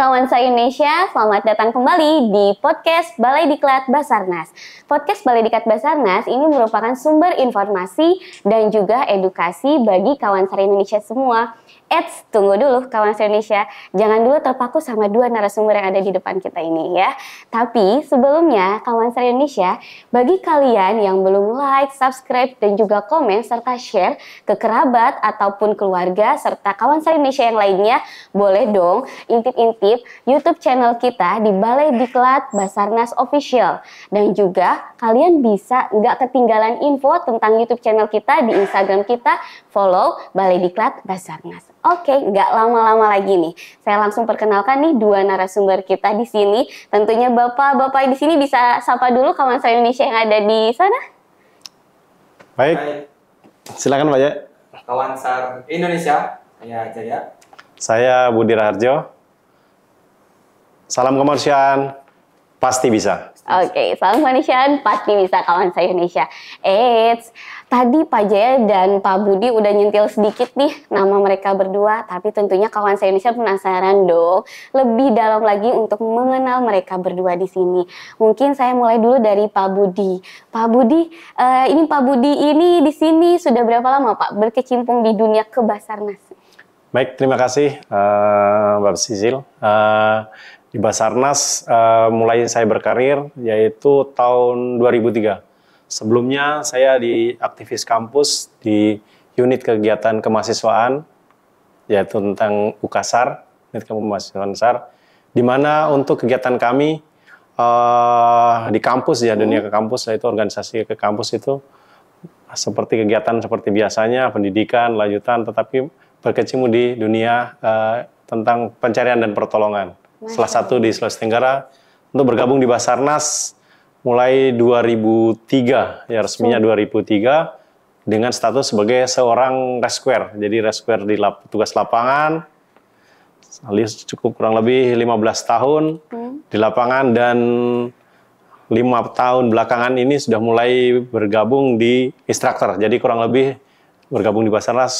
kawan se-Indonesia, selamat datang kembali di podcast Balai Diklat Basarnas. Podcast Balai Diklat Basarnas ini merupakan sumber informasi dan juga edukasi bagi kawan se-Indonesia semua. Tunggu dulu kawan se-Indonesia, jangan dulu terpaku sama dua narasumber yang ada di depan kita ini ya. Tapi sebelumnya kawan se-Indonesia, bagi kalian yang belum like, subscribe, dan juga komen serta share ke kerabat ataupun keluarga serta kawan se-Indonesia yang lainnya, boleh dong intip-intip YouTube channel kita di Balai Diklat Basarnas Official. Dan juga kalian bisa nggak ketinggalan info tentang YouTube channel kita di Instagram kita, follow Balai Diklat Basarnas. Oke, nggak lama-lama lagi nih. Saya langsung perkenalkan nih dua narasumber kita di sini. Tentunya bapak-bapak di sini bisa sapa dulu kawan se-Indonesia yang ada di sana. Baik, silakan Pak Jaya. Kawan SAR Indonesia, saya Jaya. Saya Budi Raharjo. Salam kemanusiaan, pasti bisa. Oke, salam kemanusiaan, pasti bisa kawan se-Indonesia. Tadi Pak Jaya dan Pak Budi udah nyentil sedikit nih nama mereka berdua, tapi tentunya kawan se-Indonesia penasaran dong lebih dalam lagi untuk mengenal mereka berdua di sini. Mungkin saya mulai dulu dari Pak Budi. Pak Budi, Pak Budi ini di sini sudah berapa lama Pak berkecimpung di dunia kebasarnas? Baik, terima kasih Mbak Sisil. Di Basarnas mulai saya berkarir yaitu tahun 2003. Sebelumnya saya di aktivis kampus di unit kegiatan kemahasiswaan yaitu tentang UKASAR, unit kemahasiswaan SAR, di mana untuk kegiatan kami di kampus ya, dunia ke kampus, yaitu organisasi ke kampus itu seperti kegiatan seperti biasanya, pendidikan, lanjutan, tetapi berkecimpung di dunia tentang pencarian dan pertolongan. Salah satu di Sulawesi Tenggara untuk bergabung di Basarnas mulai 2003, ya resminya 2003 dengan status sebagai seorang rescuer. Jadi rescuer di tugas lapangan, cukup kurang lebih 15 tahun di lapangan dan 5 tahun belakangan ini sudah mulai bergabung di instruktur. Jadi kurang lebih bergabung di Basarnas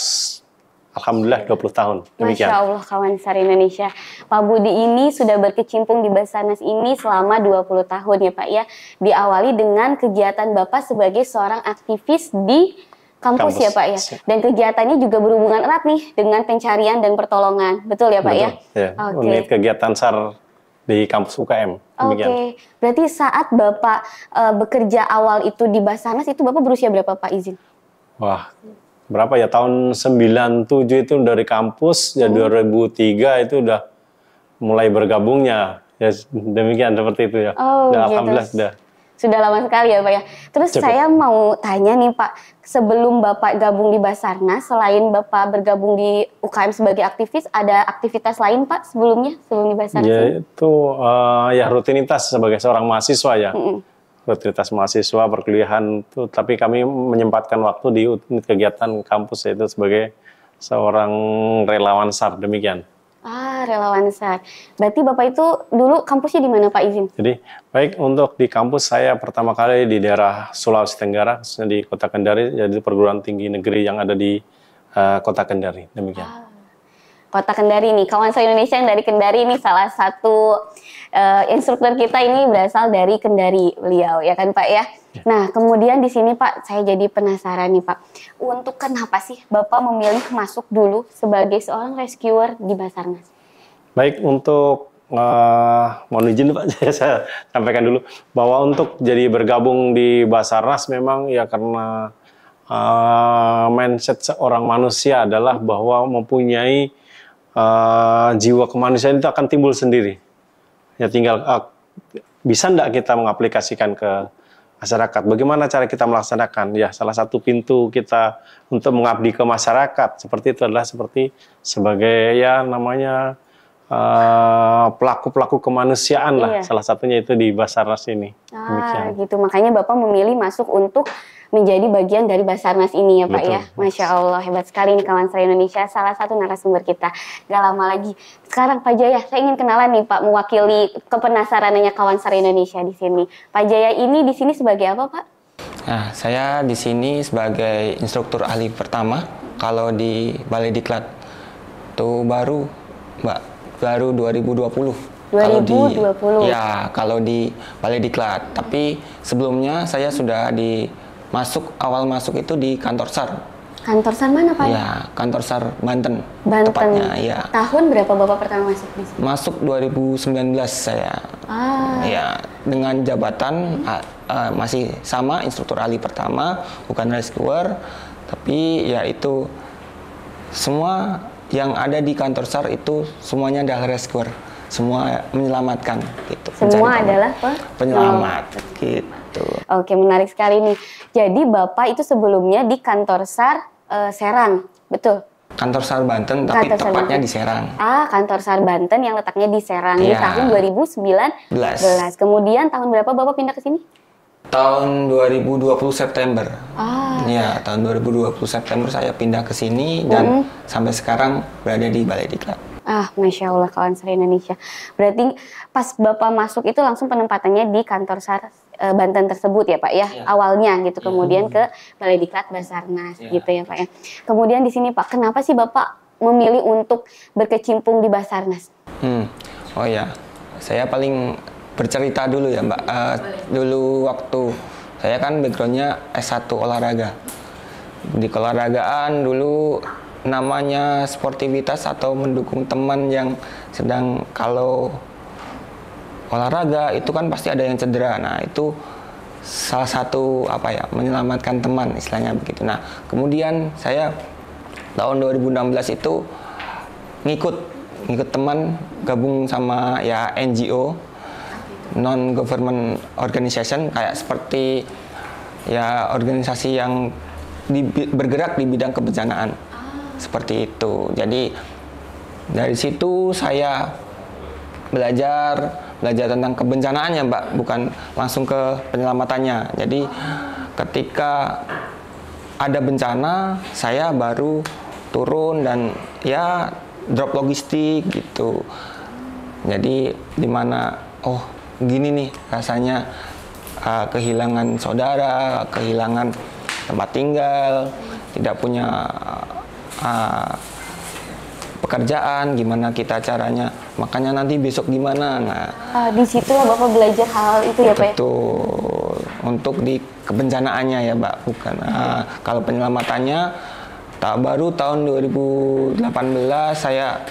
alhamdulillah 20 tahun. Demikian. Masya Allah kawan se-Indonesia. Pak Budi ini sudah berkecimpung di Basarnas ini selama 20 tahun ya Pak ya. Diawali dengan kegiatan Bapak sebagai seorang aktivis di kampus ya Pak ya. Dan kegiatannya juga berhubungan erat nih dengan pencarian dan pertolongan. Betul ya Pak ya? Ya. Okay. Unit kegiatan SAR di kampus UKM. Oke. Berarti saat Bapak bekerja awal itu di Basarnas itu Bapak berusia berapa Pak izin? Wah, berapa ya, tahun 97 itu dari kampus, ya 2003 itu udah mulai bergabungnya. Ya demikian seperti itu ya. Oh, gitu. Alhamdulillah sudah lama sekali ya Pak ya. Terus Cukup. Saya mau tanya nih Pak, sebelum Bapak gabung di Basarnas, selain Bapak bergabung di UKM sebagai aktivis, ada aktivitas lain Pak sebelumnya, sebelum di Basarnas? Ya itu ya rutinitas sebagai seorang mahasiswa ya. Rutinitas mahasiswa, perkuliahan itu, tapi kami menyempatkan waktu di unit kegiatan kampus yaitu sebagai seorang relawan SAR, demikian. Relawan SAR. Berarti Bapak itu dulu kampusnya di mana Pak izin? Jadi, baik untuk di kampus saya pertama kali di daerah Sulawesi Tenggara, khususnya di Kota Kendari, jadi perguruan tinggi negeri yang ada di Kota Kendari, demikian. Kota Kendari nih, kawan se-Indonesia yang dari Kendari ini salah satu instruktur kita ini berasal dari Kendari beliau, ya kan Pak ya? Nah, kemudian di sini Pak, saya jadi penasaran nih Pak, untuk kenapa sih Bapak memilih masuk dulu sebagai seorang rescuer di Basarnas? Baik, untuk mohon izin Pak, saya sampaikan dulu bahwa untuk jadi bergabung di Basarnas memang ya karena mindset seorang manusia adalah bahwa mempunyai jiwa kemanusiaan itu akan timbul sendiri. Ya tinggal bisa enggak kita mengaplikasikan ke masyarakat. Bagaimana cara kita melaksanakan? Ya salah satu pintu kita untuk mengabdi ke masyarakat seperti itu adalah seperti sebagai ya namanya pelaku-pelaku kemanusiaan lah. Salah satunya itu di Basarnas ini. Gitu. Makanya Bapak memilih masuk untuk menjadi bagian dari Basarnas ini ya Pak. Betul. Ya. Masya Allah, hebat sekali nih kawan se-Indonesia, salah satu narasumber kita. Gak lama lagi. Sekarang Pak Jaya, saya ingin kenalan nih Pak, mewakili kepenasarannya kawan se-Indonesia di sini. Pak Jaya ini di sini sebagai apa Pak? Nah, saya di sini sebagai instruktur ahli pertama. Kalau di Balai Diklat itu baru Mbak baru 2020. 2020. Kalau di Balai Diklat. Tapi sebelumnya saya sudah awal masuk itu di kantor SAR. Kantor SAR mana Pak? Ya, kantor SAR Banten. Banten. Tepatnya, ya. Tahun berapa Bapak pertama masuk di sini? Masuk 2019 saya. Ya, dengan jabatan masih sama, instruktur ahli pertama, bukan rescuer, tapi ya itu semua yang ada di kantor SAR itu semuanya adalah rescuer. Semua menyelamatkan gitu. Semua adalah penyelamat gitu. Oke, menarik sekali nih. Jadi Bapak itu sebelumnya di kantor SAR Serang, betul? Kantor SAR Banten, tapi Kantor SAR tepatnya Banten. di Serang. Kantor SAR Banten yang letaknya di Serang di Iya. tahun 2019. Kemudian tahun berapa Bapak pindah ke sini? Tahun 2020 September. Iya. Ya, tahun 2020 September saya pindah ke sini dan sampai sekarang berada di Balai Diklat. Masya Allah kawan SAR Indonesia. Berarti pas Bapak masuk itu langsung penempatannya di kantor SAR Banten tersebut ya Pak ya, awalnya gitu. Kemudian ke Balai Diklat Basarnas gitu ya Pak ya. Kemudian di sini Pak, kenapa sih Bapak memilih untuk berkecimpung di Basarnas? Oh ya, saya paling bercerita dulu ya Mbak. Dulu waktu saya kan backgroundnya S1 olahraga. Di keolahragaan dulu namanya sportivitas atau mendukung teman yang sedang kalau olahraga itu kan pasti ada yang cedera. Nah itu salah satu menyelamatkan teman istilahnya begitu. Nah kemudian saya tahun 2016 itu ngikut teman gabung sama ya NGO, non government organization, kayak seperti ya organisasi yang bergerak di bidang kebencanaan. Seperti itu. Jadi dari situ saya belajar tentang kebencanaannya Mbak, bukan langsung ke penyelamatannya. Jadi ketika ada bencana saya baru turun dan ya drop logistik gitu. Jadi dimana gini nih rasanya kehilangan saudara, kehilangan tempat tinggal, tidak punya pekerjaan, gimana kita caranya makanya nanti besok gimana. Nah di situ Bapak belajar hal itu ya Pak ya? Betul, untuk di kebencanaannya ya Mbak, bukan kalau penyelamatannya baru tahun 2018 saya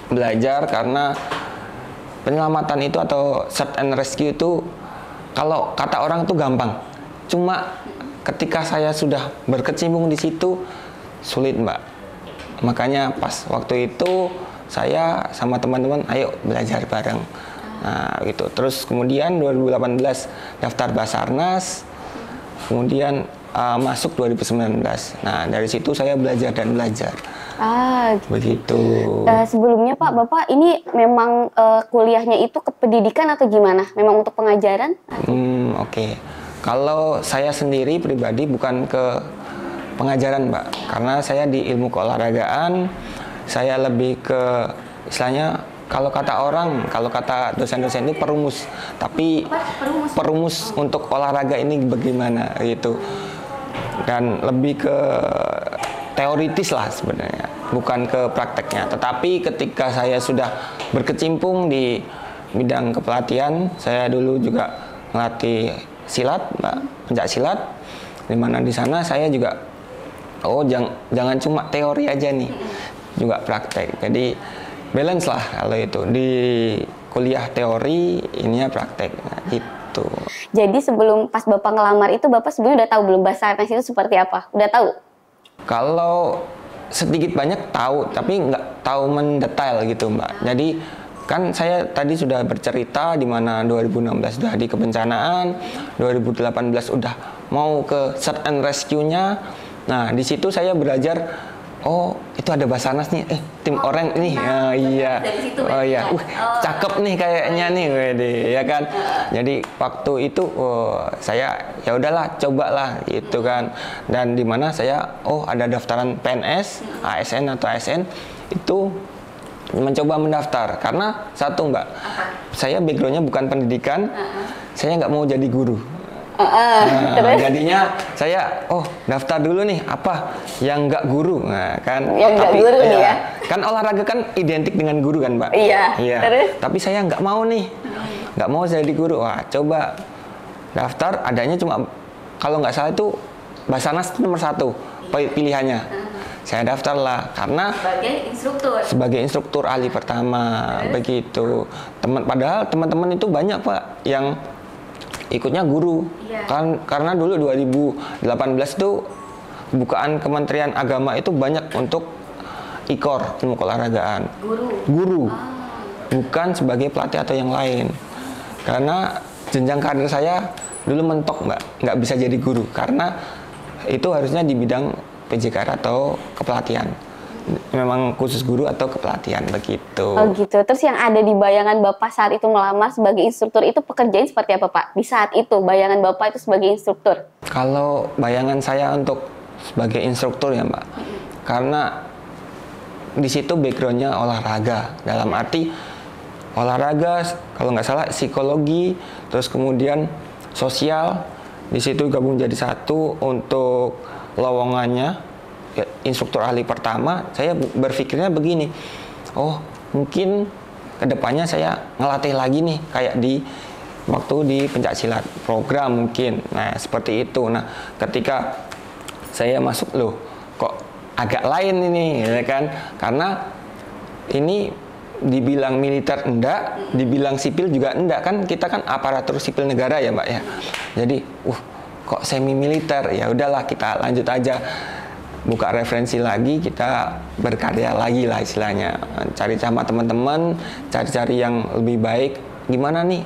belajar, karena penyelamatan itu atau search and rescue itu kalau kata orang tuh gampang, cuma ketika saya sudah berkecimpung di situ sulit Mbak. Makanya pas waktu itu saya sama teman-teman ayo belajar bareng. Nah gitu. Terus kemudian 2018 daftar Basarnas, kemudian masuk 2019. Nah dari situ saya belajar dan belajar. Gitu. Begitu. Sebelumnya Pak, Bapak ini memang kuliahnya itu ke pendidikan atau gimana? Memang untuk pengajaran? Oke. Kalau saya sendiri pribadi bukan ke pengajaran Mbak, karena saya di ilmu keolahragaan, saya lebih ke istilahnya kalau kata dosen-dosen itu perumus, tapi perumus untuk olahraga ini bagaimana gitu, dan lebih ke teoritis lah sebenarnya, bukan ke prakteknya. Tetapi ketika saya sudah berkecimpung di bidang kepelatihan, saya dulu juga melatih silat, Mbak, pencak silat, dimana di sana saya juga jangan cuma teori aja nih, juga praktek. Jadi balance lah kalau itu, di kuliah teori, ininya praktek. Nah, itu. Jadi sebelum pas Bapak ngelamar itu Bapak sebenarnya udah tahu belum Basarnas itu seperti apa? Udah tahu? Kalau sedikit banyak tahu, tapi nggak tahu mendetail gitu Mbak. Jadi kan saya tadi sudah bercerita di mana 2016 sudah di kebencanaan, 2018 udah mau ke search and rescue-nya. Nah, di situ saya belajar, itu ada Basarnas nih, tim orang ini, iya, cakep nih kayaknya nih, ya kan. Jadi waktu itu saya ya udahlah, cobalah gitu kan. Dan di mana saya ada daftaran PNS, ASN atau ASN itu mencoba mendaftar karena satu Mbak, saya backgroundnya bukan pendidikan, saya nggak mau jadi guru. Nah, jadinya saya daftar dulu nih apa yang nggak guru, nah, kan? Yang nggak guru nih ya? Kan olahraga kan identik dengan guru kan, Mbak? Iya. Terus? Tapi saya nggak mau nih, nggak mau jadi guru. Wah, coba daftar, adanya cuma kalau nggak salah itu Basarnas nomor 1 pilihannya. Saya daftarlah karena sebagai instruktur ahli pertama. Begitu. Padahal teman-teman itu banyak, Pak, yang ikutnya guru. Kan karena dulu 2018 itu bukaan Kementerian Agama itu banyak untuk IKOR, ilmu keolahragaan. Guru. Bukan sebagai pelatih atau yang lain. Karena jenjang karir saya dulu mentok, Mbak, nggak bisa jadi guru karena itu harusnya di bidang PJKR atau kepelatihan. Memang khusus guru atau kepelatihan, begitu. Oh gitu. Terus yang ada di bayangan Bapak saat itu melamar sebagai instruktur itu pekerjaan seperti apa, Pak? Di saat itu bayangan Bapak itu sebagai instruktur? Kalau bayangan saya untuk sebagai instruktur ya, Mbak, karena di situ backgroundnya olahraga. Dalam arti olahraga, kalau nggak salah psikologi, terus kemudian sosial, di situ gabung jadi satu. Untuk lowongannya instruktur ahli pertama, saya berpikirnya begini, mungkin kedepannya saya ngelatih lagi nih kayak di waktu di pencaksilat program mungkin. Nah, seperti itu. Nah, ketika saya masuk, loh kok agak lain ini, ya kan? Karena ini dibilang militer enggak, dibilang sipil juga enggak, kan kita kan aparatur sipil negara ya, Mbak ya. Jadi, kok semi militer, ya udahlah kita lanjut aja, buka referensi lagi, kita berkarya lagi lah istilahnya, cari sama teman-teman, cari-cari yang lebih baik gimana nih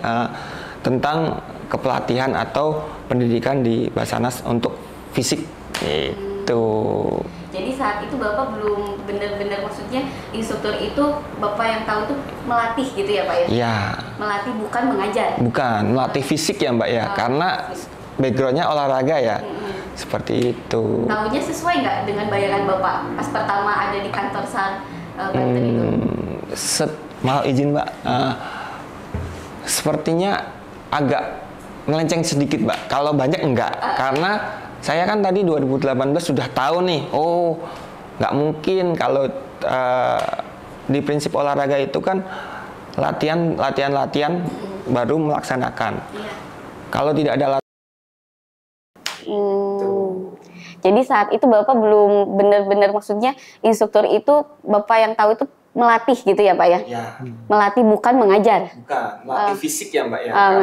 tentang kepelatihan atau pendidikan di Basarnas untuk fisik itu. Jadi saat itu Bapak belum benar-benar, maksudnya instruktur itu Bapak yang tahu itu melatih gitu ya, Pak ya? Iya. Melatih bukan mengajar. Bukan, melatih fisik ya, Mbak ya, karena backgroundnya olahraga ya, seperti itu. Tahunya sesuai nggak dengan bayangan Bapak pas pertama ada di kantor SAR Banten itu? Mau izin, Mbak, sepertinya agak melenceng sedikit, Mbak. Kalau banyak enggak, karena saya kan tadi 2018 sudah tahu nih, nggak mungkin kalau di prinsip olahraga itu kan latihan baru melaksanakan. Kalau tidak ada Jadi saat itu Bapak belum benar-benar, maksudnya instruktur itu Bapak yang tahu itu melatih gitu ya, Pak ya? Ya. Melatih bukan mengajar. Bukan, melatih fisik ya, Mbak ya. Karena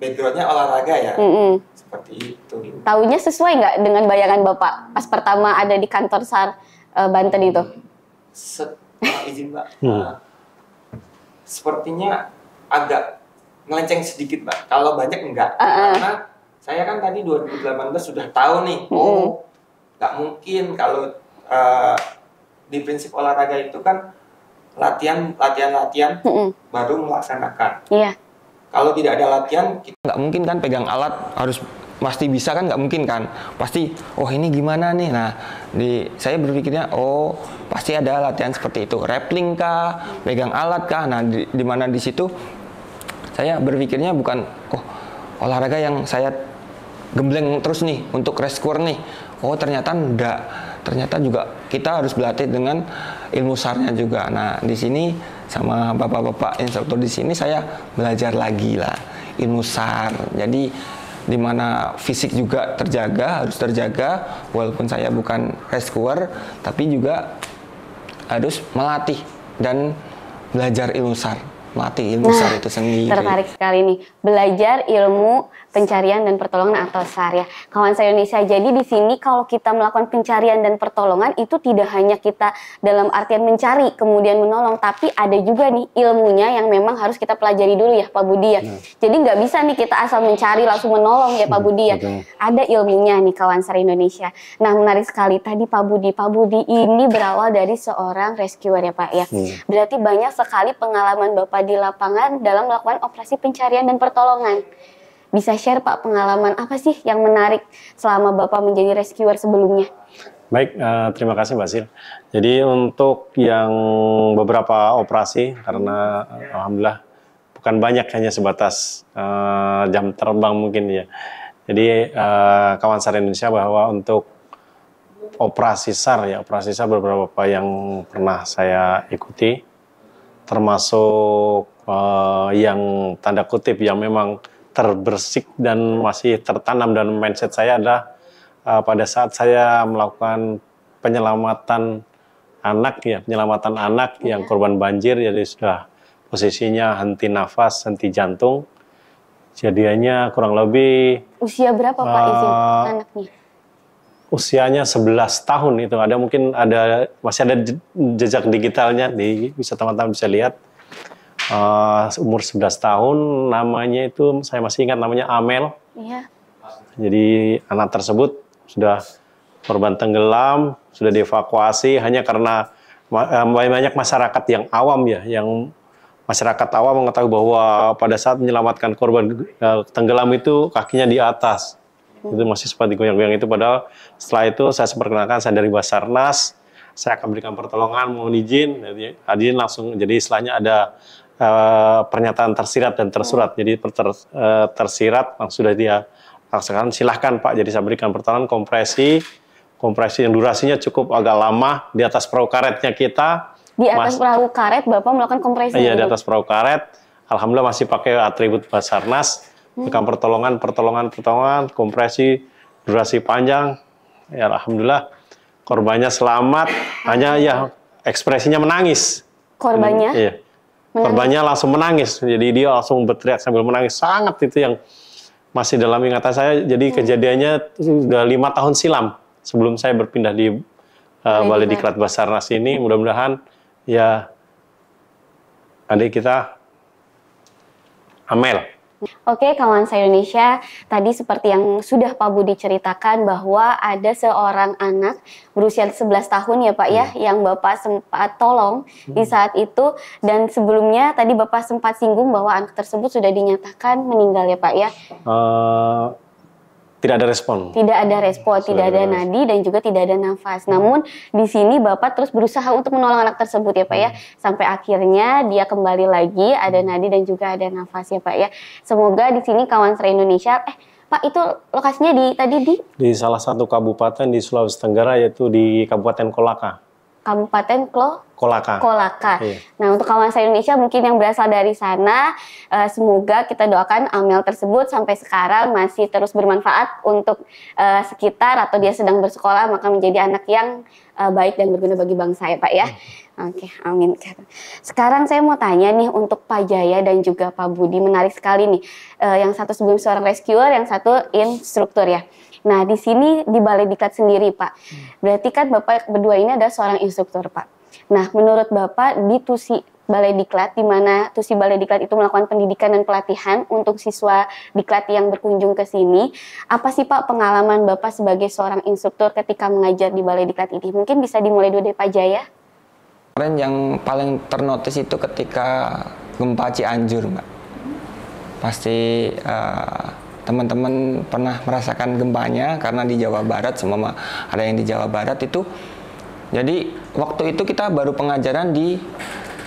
backgroundnya olahraga ya. Seperti itu. Tahunya sesuai nggak dengan bayangan Bapak pas pertama ada di kantor SAR Banten itu? Izin, Mbak. Sepertinya agak melenceng sedikit, Mbak. Kalau banyak enggak. Karena saya kan tadi 2018 sudah tahu nih, nggak mungkin kalau di prinsip olahraga itu kan latihan baru melaksanakan. Iya. Kalau tidak ada latihan, kita nggak mungkin kan pegang alat harus pasti bisa kan, nggak mungkin kan. Pasti, ini gimana nih? Nah, saya berpikirnya, pasti ada latihan seperti itu. Rappling kah, pegang alat kah? Nah, di mana di situ saya berpikirnya bukan, olahraga yang saya gembleng terus nih untuk rescuer nih. Ternyata enggak. Ternyata juga kita harus berlatih dengan ilmu SAR-nya juga. Nah, di sini sama bapak-bapak instruktur di sini saya belajar lagi lah ilmu SAR. Jadi di mana fisik juga harus terjaga walaupun saya bukan rescuer, tapi juga harus melatih dan belajar ilmu SAR. Melatih ilmu SAR itu sendiri. Tertarik sekali nih, belajar ilmu pencarian dan pertolongan atau SAR ya. Kawan saya Indonesia, jadi di sini kalau kita melakukan pencarian dan pertolongan itu tidak hanya kita dalam artian mencari kemudian menolong, tapi ada juga nih ilmunya yang memang harus kita pelajari dulu ya, Pak Budi ya. Jadi nggak bisa nih kita asal mencari langsung menolong ya, Pak Budi ya. Ada ilmunya nih kawan SAR Indonesia. Nah, menarik sekali tadi Pak Budi ini berawal dari seorang rescuer ya, Pak ya. Berarti banyak sekali pengalaman Bapak di lapangan dalam melakukan operasi pencarian dan pertolongan. Bisa share Pak pengalaman apa sih yang menarik selama Bapak menjadi rescuer sebelumnya? Baik, terima kasih Mbak Sil. Jadi untuk yang beberapa operasi, karena alhamdulillah bukan banyak, hanya sebatas jam terbang mungkin ya. Jadi kawan SAR Indonesia bahwa untuk operasi SAR beberapa yang pernah saya ikuti, termasuk yang tanda kutip yang memang terbersih dan masih tertanam dalam mindset saya adalah pada saat saya melakukan penyelamatan anak yang korban banjir, jadi sudah posisinya henti nafas, henti jantung. Jadinya kurang lebih Usia berapa Pak izin anaknya? Usianya 11 tahun itu. Masih ada jejak digitalnya, bisa teman-teman bisa lihat. Umur 11 tahun, namanya itu saya masih ingat namanya Amel. Iya. Jadi anak tersebut sudah korban tenggelam, sudah dievakuasi hanya karena banyak masyarakat yang awam yang masyarakat awam mengetahui bahwa pada saat menyelamatkan korban tenggelam itu kakinya di atas. Itu masih sempat digoyang-goyang itu, padahal setelah itu saya perkenalkan saya dari Basarnas, saya akan berikan pertolongan, mohon izin, jadi langsung, jadi istilahnya ada pernyataan tersirat dan tersurat. Jadi tersirat langsung sudah dia laksanakan, silahkan Pak, jadi saya berikan pertolongan kompresi yang durasinya cukup agak lama di atas perahu karetnya kita. Di atas perahu karet Bapak melakukan kompresi? Iya, di atas perahu karet. Alhamdulillah masih pakai atribut Basarnas. Berikan pertolongan, kompresi, durasi panjang. Ya, alhamdulillah korbannya selamat. Hanya ya ekspresinya menangis. Korbannya? Iya. Korbannya langsung menangis. Jadi dia langsung berteriak sambil menangis. Sangat itu yang masih dalam ingatan saya. Jadi kejadiannya sudah 5 tahun silam sebelum saya berpindah di Balai Diklat Basarnas ini. Mudah-mudahan ya adik kita Amel. Oke, kawan SAR Indonesia, tadi seperti yang sudah Pak Budi ceritakan bahwa ada seorang anak berusia 11 tahun ya Pak ya, yang Bapak sempat tolong di saat itu, dan sebelumnya tadi Bapak sempat singgung bahwa anak tersebut sudah dinyatakan meninggal ya Pak ya? Tidak ada respon. Tidak ada respon, tidak ada nadi dan juga tidak ada nafas. Namun di sini Bapak terus berusaha untuk menolong anak tersebut ya Pak ya. Sampai akhirnya dia kembali lagi, ada nadi dan juga ada nafas ya Pak ya. Semoga di sini kawan SAR Indonesia, Pak itu lokasinya di salah satu kabupaten di Sulawesi Tenggara, yaitu di Kabupaten Kolaka. Kabupaten Kolaka. Iya. Nah, untuk kawan SAR Indonesia mungkin yang berasal dari sana, semoga kita doakan Amel tersebut sampai sekarang masih terus bermanfaat untuk sekitar, atau dia sedang bersekolah maka menjadi anak yang baik dan berguna bagi bangsa ya Pak ya. Oke, amin. Sekarang saya mau tanya nih untuk Pak Jaya dan juga Pak Budi, menarik sekali nih. Yang satu sebelum seorang rescuer, yang satu instruktur ya. Nah, di sini di Balai Diklat sendiri, Pak. Berarti kan Bapak berdua ini adalah seorang instruktur, Pak. Nah, menurut Bapak di TUSI Balai Diklat, di mana TUSI Balai Diklat itu melakukan pendidikan dan pelatihan untuk siswa Diklat yang berkunjung ke sini, apa sih Pak pengalaman Bapak sebagai seorang instruktur ketika mengajar di Balai Diklat ini? Mungkin bisa dimulai dulu dari Pak Jaya. Kemarin yang paling ternotis itu ketika gempa Cianjur, Mbak. Pasti teman-teman pernah merasakan gempanya karena di Jawa Barat, semua ada yang di Jawa Barat itu. Jadi waktu itu kita baru pengajaran di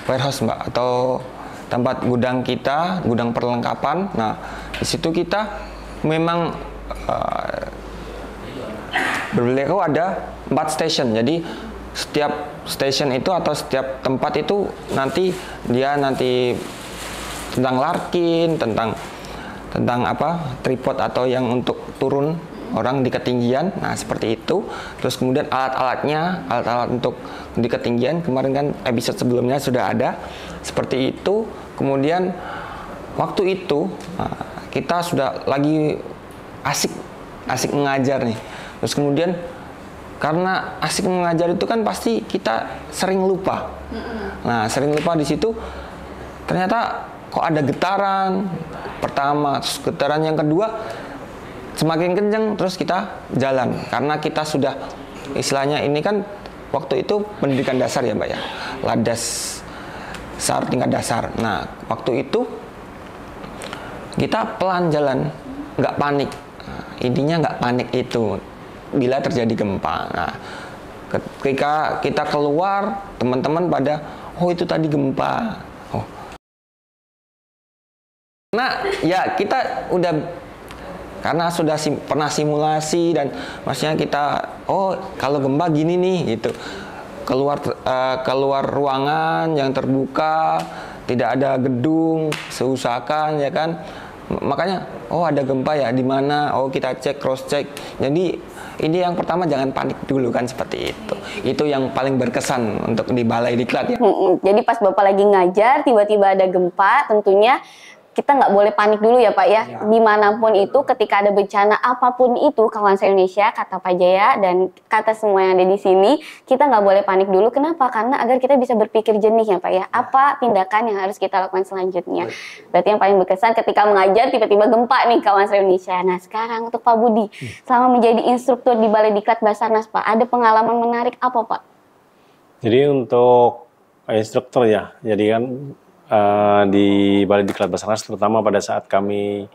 warehouse Mbak, atau tempat gudang kita, gudang perlengkapan. Nah di situ kita memang berbeleko ada 4 station. Jadi setiap station itu atau setiap tempat itu nanti tentang larkin, tentang apa, tripod atau yang untuk turun orang di ketinggian. Nah seperti itu. Terus kemudian alat-alat untuk di ketinggian, kemarin kan episode sebelumnya sudah ada seperti itu. Kemudian waktu itu kita sudah lagi asik mengajar nih. Terus kemudian karena asik mengajar itu kan pasti kita sering lupa. Nah sering lupa di situ, ternyata kok ada getaran pertama, terus getaran yang kedua semakin kenceng, terus kita jalan karena kita sudah istilahnya ini kan waktu itu pendidikan dasar ya Mbak ya, Ladas SAR tingkat dasar. Nah waktu itu kita pelan jalan, nggak panik. Intinya nggak panik itu bila terjadi gempa. Nah ketika kita keluar, teman-teman pada oh itu tadi gempa. Nah, ya kita udah karena sudah pernah simulasi dan maksudnya kita kalau gempa gini nih gitu, keluar ruangan yang terbuka, tidak ada gedung, seusahakan ya kan, makanya ada gempa ya di mana, kita cek, cross check. Jadi ini yang pertama, jangan panik dulu kan, seperti itu yang paling berkesan untuk di Balai Diklat ya. Jadi pas Bapak lagi ngajar tiba-tiba ada gempa, tentunya kita nggak boleh panik dulu ya Pak ya. Dimanapun itu, ketika ada bencana apapun itu, kawan se-Indonesia, kata Pak Jaya dan kata semua yang ada di sini, kita nggak boleh panik dulu. Kenapa? Karena agar kita bisa berpikir jernih ya Pak ya. Apa tindakan yang harus kita lakukan selanjutnya? Berarti yang paling berkesan ketika mengajar tiba-tiba gempa nih kawan se-Indonesia. Nah sekarang untuk Pak Budi, selama menjadi instruktur di Balai Diklat Basarnas Pak, ada pengalaman menarik apa Pak? Jadi untuk instruktur ya, jadi kan di Balai Diklat Basarnas, terutama pada saat kami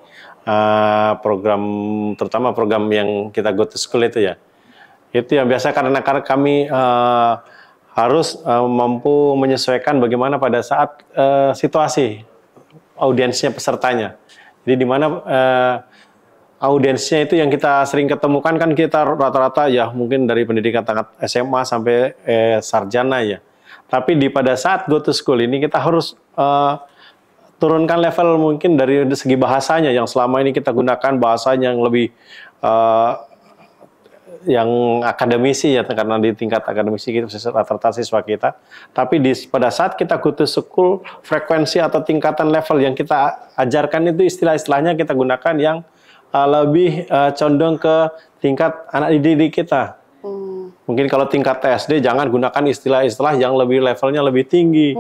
terutama program yang kita go to school itu yang biasa karena kami harus mampu menyesuaikan bagaimana pada saat situasi audiensnya, pesertanya. Jadi di mana audiensnya itu yang kita sering ketemukan kan, kita rata-rata ya mungkin dari pendidikan tingkat SMA sampai sarjana ya. Tapi pada saat go to school ini kita harus turunkan level mungkin dari segi bahasanya, yang selama ini kita gunakan bahasanya yang lebih yang akademisi ya, karena di tingkat akademisi kita rata-rata siswa kita. Tapi pada saat kita go to school, frekuensi atau tingkatan level yang kita ajarkan itu istilah-istilahnya kita gunakan yang lebih condong ke tingkat anak didik kita. Mungkin kalau tingkat SD jangan gunakan istilah-istilah yang levelnya lebih tinggi.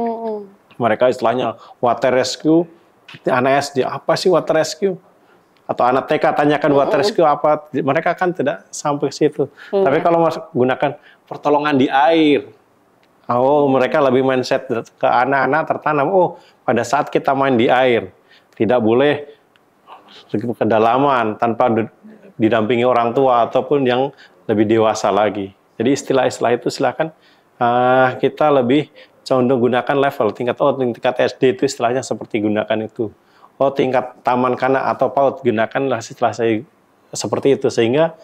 Mereka istilahnya water rescue, anak SD apa sih water rescue? Atau anak TK tanyakan water rescue apa? Mereka kan tidak sampai ke situ. Tapi kalau gunakan pertolongan di air, mereka lebih mindset ke anak-anak tertanam. Pada saat kita main di air, tidak boleh ke kedalaman tanpa didampingi orang tua ataupun yang lebih dewasa lagi. Jadi istilah-istilah itu silakan kita lebih condong gunakan level tingkat SD itu istilahnya seperti gunakan itu. Tingkat taman kanak atau PAUD gunakanlah istilah saya seperti itu, sehingga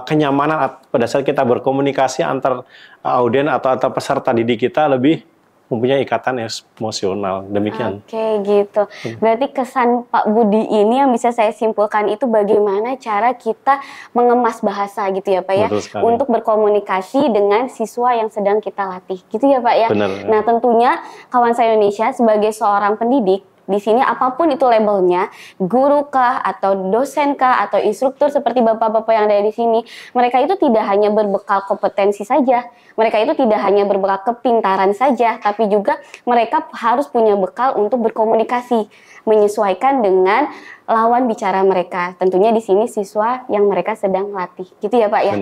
kenyamanan pada saat kita berkomunikasi antar audien atau antar peserta didik kita lebih mempunyai ikatan emosional. Demikian. Oke, gitu. Berarti kesan Pak Budi ini yang bisa saya simpulkan itu bagaimana cara kita mengemas bahasa gitu ya Pak ya, untuk berkomunikasi dengan siswa yang sedang kita latih. Gitu ya Pak ya. Benar. Nah, tentunya kawan saya Indonesia sebagai seorang pendidik di sini apapun itu labelnya, guru kah atau dosen kah atau instruktur seperti bapak-bapak yang ada di sini, mereka itu tidak hanya berbekal kompetensi saja, mereka itu tidak hanya berbekal kepintaran saja, tapi juga mereka harus punya bekal untuk berkomunikasi, menyesuaikan dengan lawan bicara mereka. Tentunya di sini siswa yang mereka sedang latih. Gitu ya Pak ya?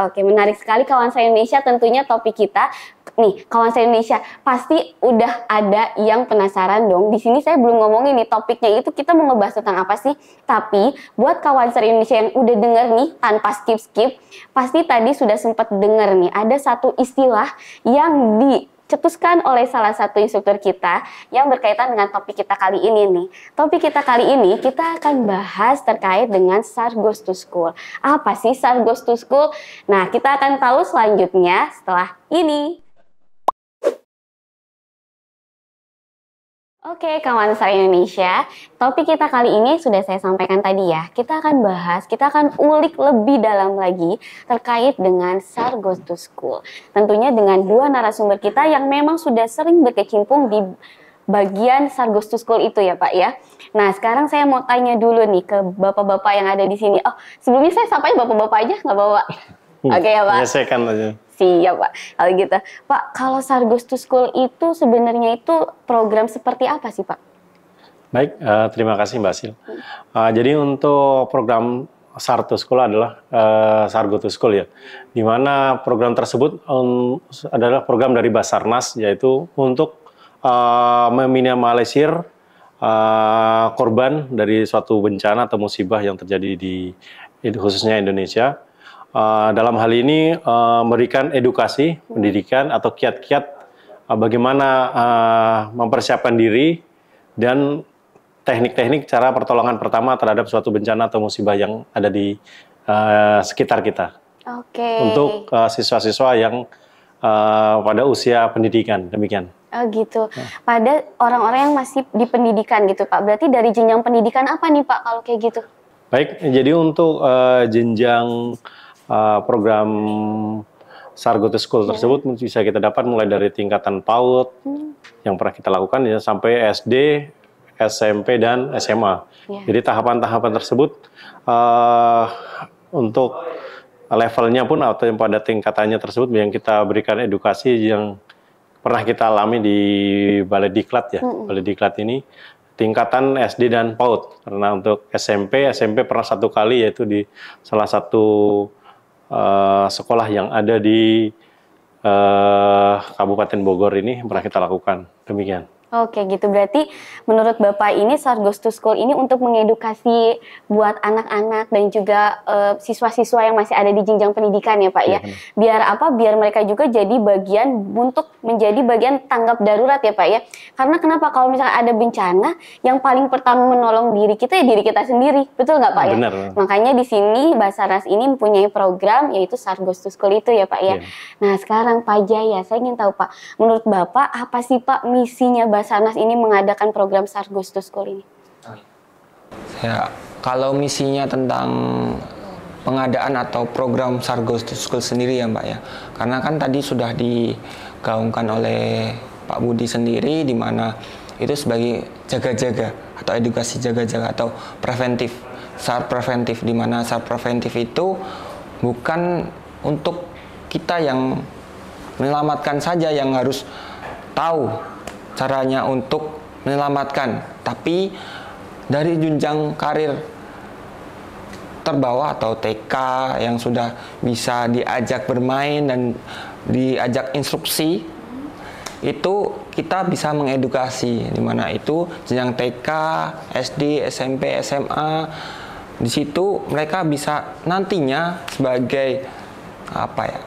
Oke, menarik sekali kawan saya Indonesia, tentunya topik kita. Nih, kawan saya Indonesia, pasti udah ada yang penasaran dong. Di sini saya belum ngomongin nih topiknya itu kita mau ngebahas tentang apa sih. Tapi buat kawan saya Indonesia yang udah denger nih tanpa skip-skip, pasti tadi sudah sempat denger nih ada satu istilah yang dicetuskan oleh salah satu instruktur kita yang berkaitan dengan topik kita kali ini nih. Topik kita kali ini kita akan bahas terkait dengan SAR Goes to School. Apa sih SAR Goes to School? Nah, kita akan tahu selanjutnya setelah ini. Oke, kawan SAR Indonesia, topik kita kali ini sudah saya sampaikan tadi ya. Kita akan bahas, kita akan ulik lebih dalam lagi terkait dengan SAR Goes to School. Tentunya dengan dua narasumber kita yang memang sudah sering berkecimpung di bagian SAR Goes to School itu ya Pak ya. Nah, sekarang saya mau tanya dulu nih ke bapak-bapak yang ada di sini. Sebelumnya saya sampaikan bapak-bapak aja, nggak Bapak? Oke ya Pak? Menyelesaikan aja. Siap Pak, kalau gitu. Pak, kalau SAR Goes to School itu sebenarnya itu program seperti apa sih Pak? Baik, terima kasih Mbak Sil. Jadi untuk program SAR to School adalah SAR Go to School ya, di mana program tersebut adalah program dari Basarnas, yaitu untuk meminimalisir korban dari suatu bencana atau musibah yang terjadi di khususnya Indonesia. Dalam hal ini memberikan edukasi, pendidikan atau kiat-kiat bagaimana mempersiapkan diri dan teknik-teknik cara pertolongan pertama terhadap suatu bencana atau musibah yang ada di sekitar kita. Untuk siswa-siswa yang pada usia pendidikan, demikian. Oh gitu. Pada orang-orang yang masih di pendidikan gitu Pak. Berarti dari jenjang pendidikan apa nih Pak kalau kayak gitu? Baik, jadi untuk jenjang program Sargo to School tersebut bisa kita dapat mulai dari tingkatan PAUD yang pernah kita lakukan ya sampai SD, SMP dan SMA. Jadi tahapan-tahapan tersebut untuk levelnya pun atau yang pada tingkatannya tersebut yang kita berikan edukasi yang pernah kita alami di Balai Diklat ya. Balai Diklat ini tingkatan SD dan PAUD. Karena untuk SMP pernah satu kali yaitu di salah satu sekolah yang ada di Kabupaten Bogor ini pernah kita lakukan. Demikian. Oke gitu, berarti menurut Bapak ini Sargo to School ini untuk mengedukasi buat anak-anak dan juga siswa-siswa yang masih ada di jenjang pendidikan ya Pak ya. Biar apa? Biar mereka juga jadi bagian untuk menjadi bagian tanggap darurat ya Pak ya. Karena kenapa? Kalau misalnya ada bencana, yang paling pertama menolong diri kita ya diri kita sendiri. Betul nggak Pak ya? Benar. Makanya di sini Basarnas ini mempunyai program yaitu Sargo to School itu ya Pak ya. Nah sekarang Pak Jaya, saya ingin tahu Pak, menurut Bapak apa sih Pak misinya Basarnas ini mengadakan program Sargo to School ini? Ya, kalau misinya tentang pengadaan atau program Sargo to School sendiri ya Mbak ya, karena kan tadi sudah digaungkan oleh Pak Budi sendiri, di mana itu sebagai jaga-jaga atau edukasi jaga-jaga atau preventif, SAR preventif, di mana SAR preventif itu bukan untuk kita yang menyelamatkan saja yang harus tahu caranya untuk menyelamatkan, tapi dari jenjang karir terbawah atau TK yang sudah bisa diajak bermain dan diajak instruksi, itu kita bisa mengedukasi, di mana itu jenjang TK, SD, SMP, SMA. Di situ mereka bisa nantinya sebagai apa ya?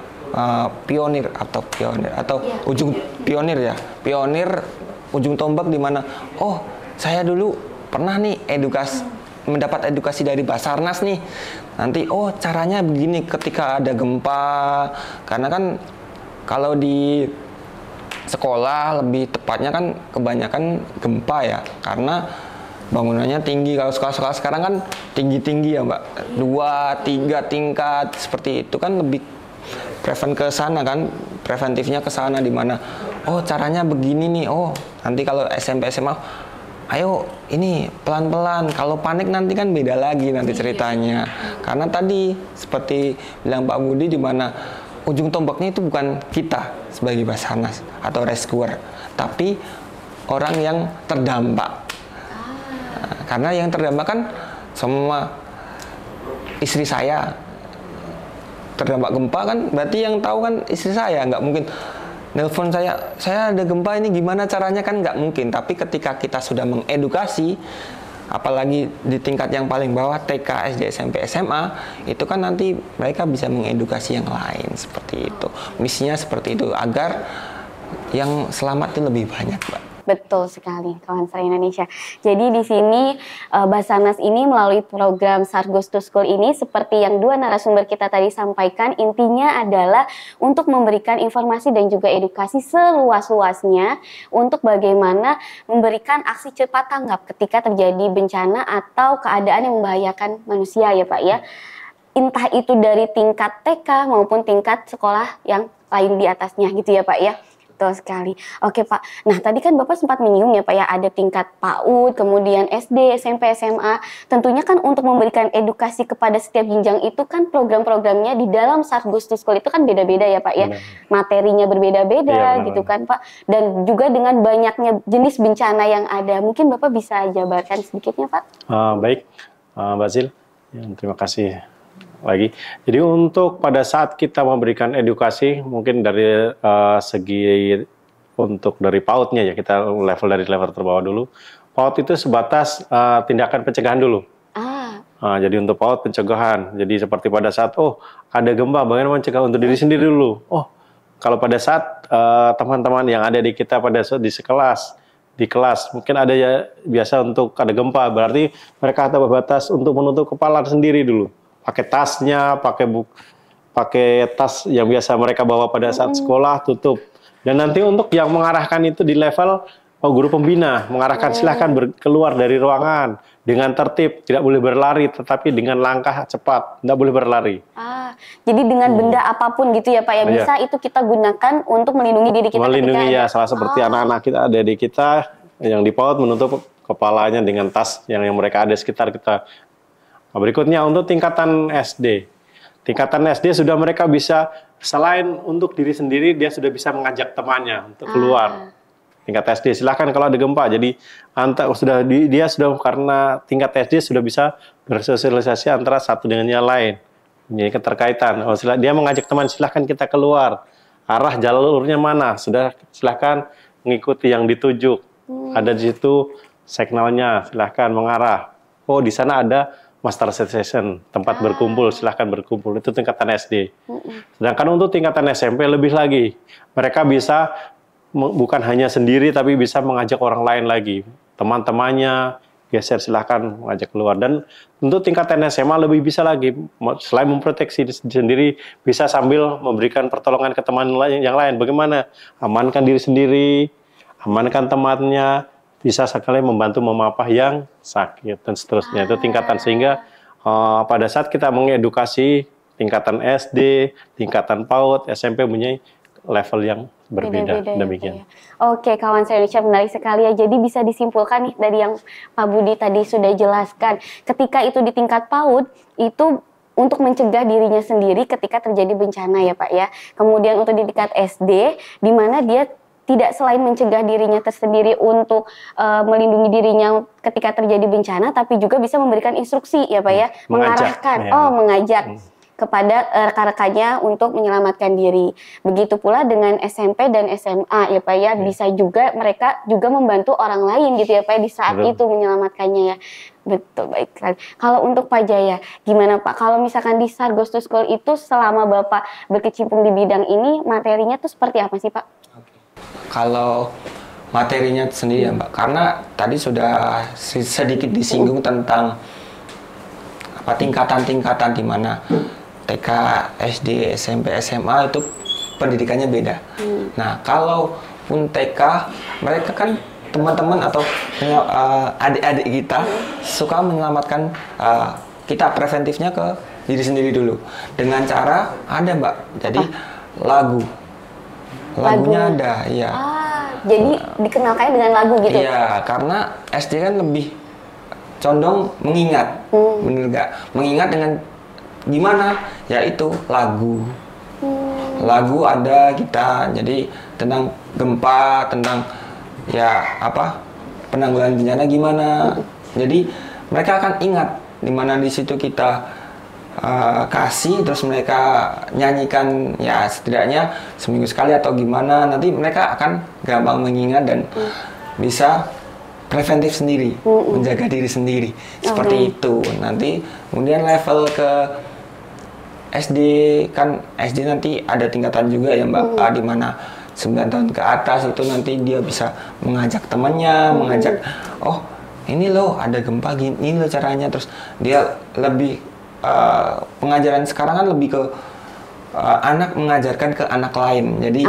Pionir atau ujung pionir ujung tombak, di mana saya dulu pernah nih mendapat edukasi dari Basarnas nih, nanti caranya begini ketika ada gempa. Karena kan kalau di sekolah lebih tepatnya kan kebanyakan gempa ya, karena bangunannya tinggi. Kalau sekolah-sekolah sekarang kan tinggi-tinggi ya Mbak, 2-3 tingkat seperti itu kan, lebih ke sana kan, preventifnya ke sana, di mana caranya begini nih, nanti kalau SMP SMA ayo ini pelan-pelan, kalau panik nanti kan beda lagi nanti ceritanya. Karena tadi seperti bilang Pak Budi, di mana ujung tombaknya itu bukan kita sebagai Basarnas atau rescuer, tapi orang yang terdampak. Karena yang terdampak kan semua, istri saya terdampak gempa kan, berarti yang tahu kan istri saya. Nggak mungkin nelpon saya ada gempa ini gimana caranya, kan nggak mungkin. Tapi ketika kita sudah mengedukasi, apalagi di tingkat yang paling bawah TK, SD, SMP, SMA, itu kan nanti mereka bisa mengedukasi yang lain. Seperti itu, misinya seperti itu, agar yang selamat itu lebih banyak Mbak. Betul sekali, kawan Sar Indonesia. Jadi di sini Basarnas ini melalui program Sargo to School ini, seperti yang dua narasumber kita tadi sampaikan, intinya adalah untuk memberikan informasi dan juga edukasi seluas-luasnya untuk bagaimana memberikan aksi cepat tanggap ketika terjadi bencana atau keadaan yang membahayakan manusia ya Pak ya. Entah itu dari tingkat TK maupun tingkat sekolah yang lain di atasnya gitu ya Pak ya. Betul sekali. Oke Pak, nah tadi kan Bapak sempat menyinggung ya Pak ya, ada tingkat PAUD, kemudian SD, SMP, SMA. Tentunya kan untuk memberikan edukasi kepada setiap jenjang itu kan program-programnya di dalam Sargo to School itu kan beda-beda ya Pak ya. Materinya berbeda-beda gitu kan Pak. Dan juga dengan banyaknya jenis bencana yang ada. Mungkin Bapak bisa jabarkan sedikitnya Pak? Baik, Mbak Zil. Terima kasih lagi. Jadi untuk pada saat kita memberikan edukasi, mungkin dari segi untuk dari PAUD-nya ya, kita dari level terbawah dulu. PAUD itu sebatas tindakan pencegahan dulu. Jadi untuk PAUD pencegahan. Jadi seperti pada saat ada gempa, bagaimana mencegah untuk diri sendiri dulu. Kalau pada saat teman-teman yang ada di kita di sekelas di kelas. Mungkin ada ya biasa untuk ada gempa, berarti mereka ada batas untuk menutup kepala sendiri dulu. Pakai tasnya, pakai tas yang biasa mereka bawa pada saat sekolah, tutup. Dan nanti untuk yang mengarahkan itu di level guru pembina, mengarahkan silahkan keluar dari ruangan dengan tertib, tidak boleh berlari, tetapi dengan langkah cepat, tidak boleh berlari. Jadi dengan benda apapun gitu ya Pak ya, bisa itu kita gunakan untuk melindungi diri kita. Melindungi ya, salah seperti anak-anak kita, adik kita yang di PAUD menutup kepalanya dengan tas yang mereka ada sekitar kita. Nah, berikutnya untuk tingkatan SD. Tingkatan SD sudah mereka bisa, selain untuk diri sendiri, dia sudah bisa mengajak temannya untuk keluar. Tingkat SD silahkan kalau ada gempa, jadi dia sudah karena tingkat SD sudah bisa bersosialisasi antara satu dengan yang lain, jadi keterkaitan. Dia mengajak teman, silahkan kita keluar, arah jalurnya mana, sudah silahkan mengikuti yang dituju. Ada di situ signalnya, silahkan mengarah. Oh di sana ada master session, tempat berkumpul, silahkan berkumpul. Itu tingkatan SD. Sedangkan untuk tingkatan SMP lebih lagi, mereka bisa bukan hanya sendiri, tapi bisa mengajak orang lain lagi. Teman-temannya, geser silahkan mengajak keluar. Dan untuk tingkatan SMA lebih bisa lagi. Selain memproteksi sendiri, bisa sambil memberikan pertolongan ke teman yang lain. Bagaimana? Amankan diri sendiri, amankan temannya, bisa sekali membantu memapah yang sakit, dan seterusnya. Itu tingkatan. Sehingga pada saat kita mengedukasi tingkatan SD, tingkatan PAUD, SMP punya level yang berbeda, demikian. Ya. Oke, kawan saya Indonesia, menarik sekali ya. Jadi bisa disimpulkan nih dari yang Pak Budi tadi sudah jelaskan. Ketika itu di tingkat PAUD, itu untuk mencegah dirinya sendiri ketika terjadi bencana ya Pak ya. Kemudian untuk di tingkat SD, di mana dia tidak selain mencegah dirinya tersendiri untuk melindungi dirinya ketika terjadi bencana, tapi juga bisa memberikan instruksi ya Pak ya. Mengarahkan, mengajak kepada rekan-rekannya untuk menyelamatkan diri. Begitu pula dengan SMP dan SMA ya Pak ya, bisa juga mereka juga membantu orang lain gitu ya Pak ya, di saat itu menyelamatkannya ya. Betul, baik. Kalau untuk Pak Jaya, gimana Pak? Kalau misalkan di Start Goes to School itu selama Bapak berkecimpung di bidang ini, materinya tuh seperti apa sih Pak? Kalau materinya sendiri ya Mbak, karena tadi sudah sedikit disinggung tentang apa tingkatan-tingkatan di mana TK, SD, SMP, SMA itu pendidikannya beda. Nah, kalau pun TK, mereka kan teman-teman atau adik-adik kita suka menyelamatkan kita preventifnya ke diri sendiri dulu. Dengan cara ada Mbak, jadi lagunya ada, ya. Jadi dikenalkannya dengan lagu gitu? Iya, karena SD kan lebih condong mengingat, bener nggak? Mengingat dengan gimana? Yaitu lagu. Lagu ada kita, jadi tentang gempa, tentang ya apa penanggulangan bencana gimana. Jadi mereka akan ingat di mana di situ kita kasih, terus mereka nyanyikan ya setidaknya seminggu sekali atau gimana. Nanti mereka akan gampang mengingat dan bisa preventif sendiri, menjaga diri sendiri. Seperti itu. Nanti kemudian level ke SD, kan SD nanti ada tingkatan juga ya Mbak, di mana 9 tahun ke atas itu nanti dia bisa mengajak temannya, mengajak, oh ini loh ada gempa gini, ini loh caranya. Terus dia lebih, pengajaran sekarang kan lebih ke anak mengajarkan ke anak lain. Jadi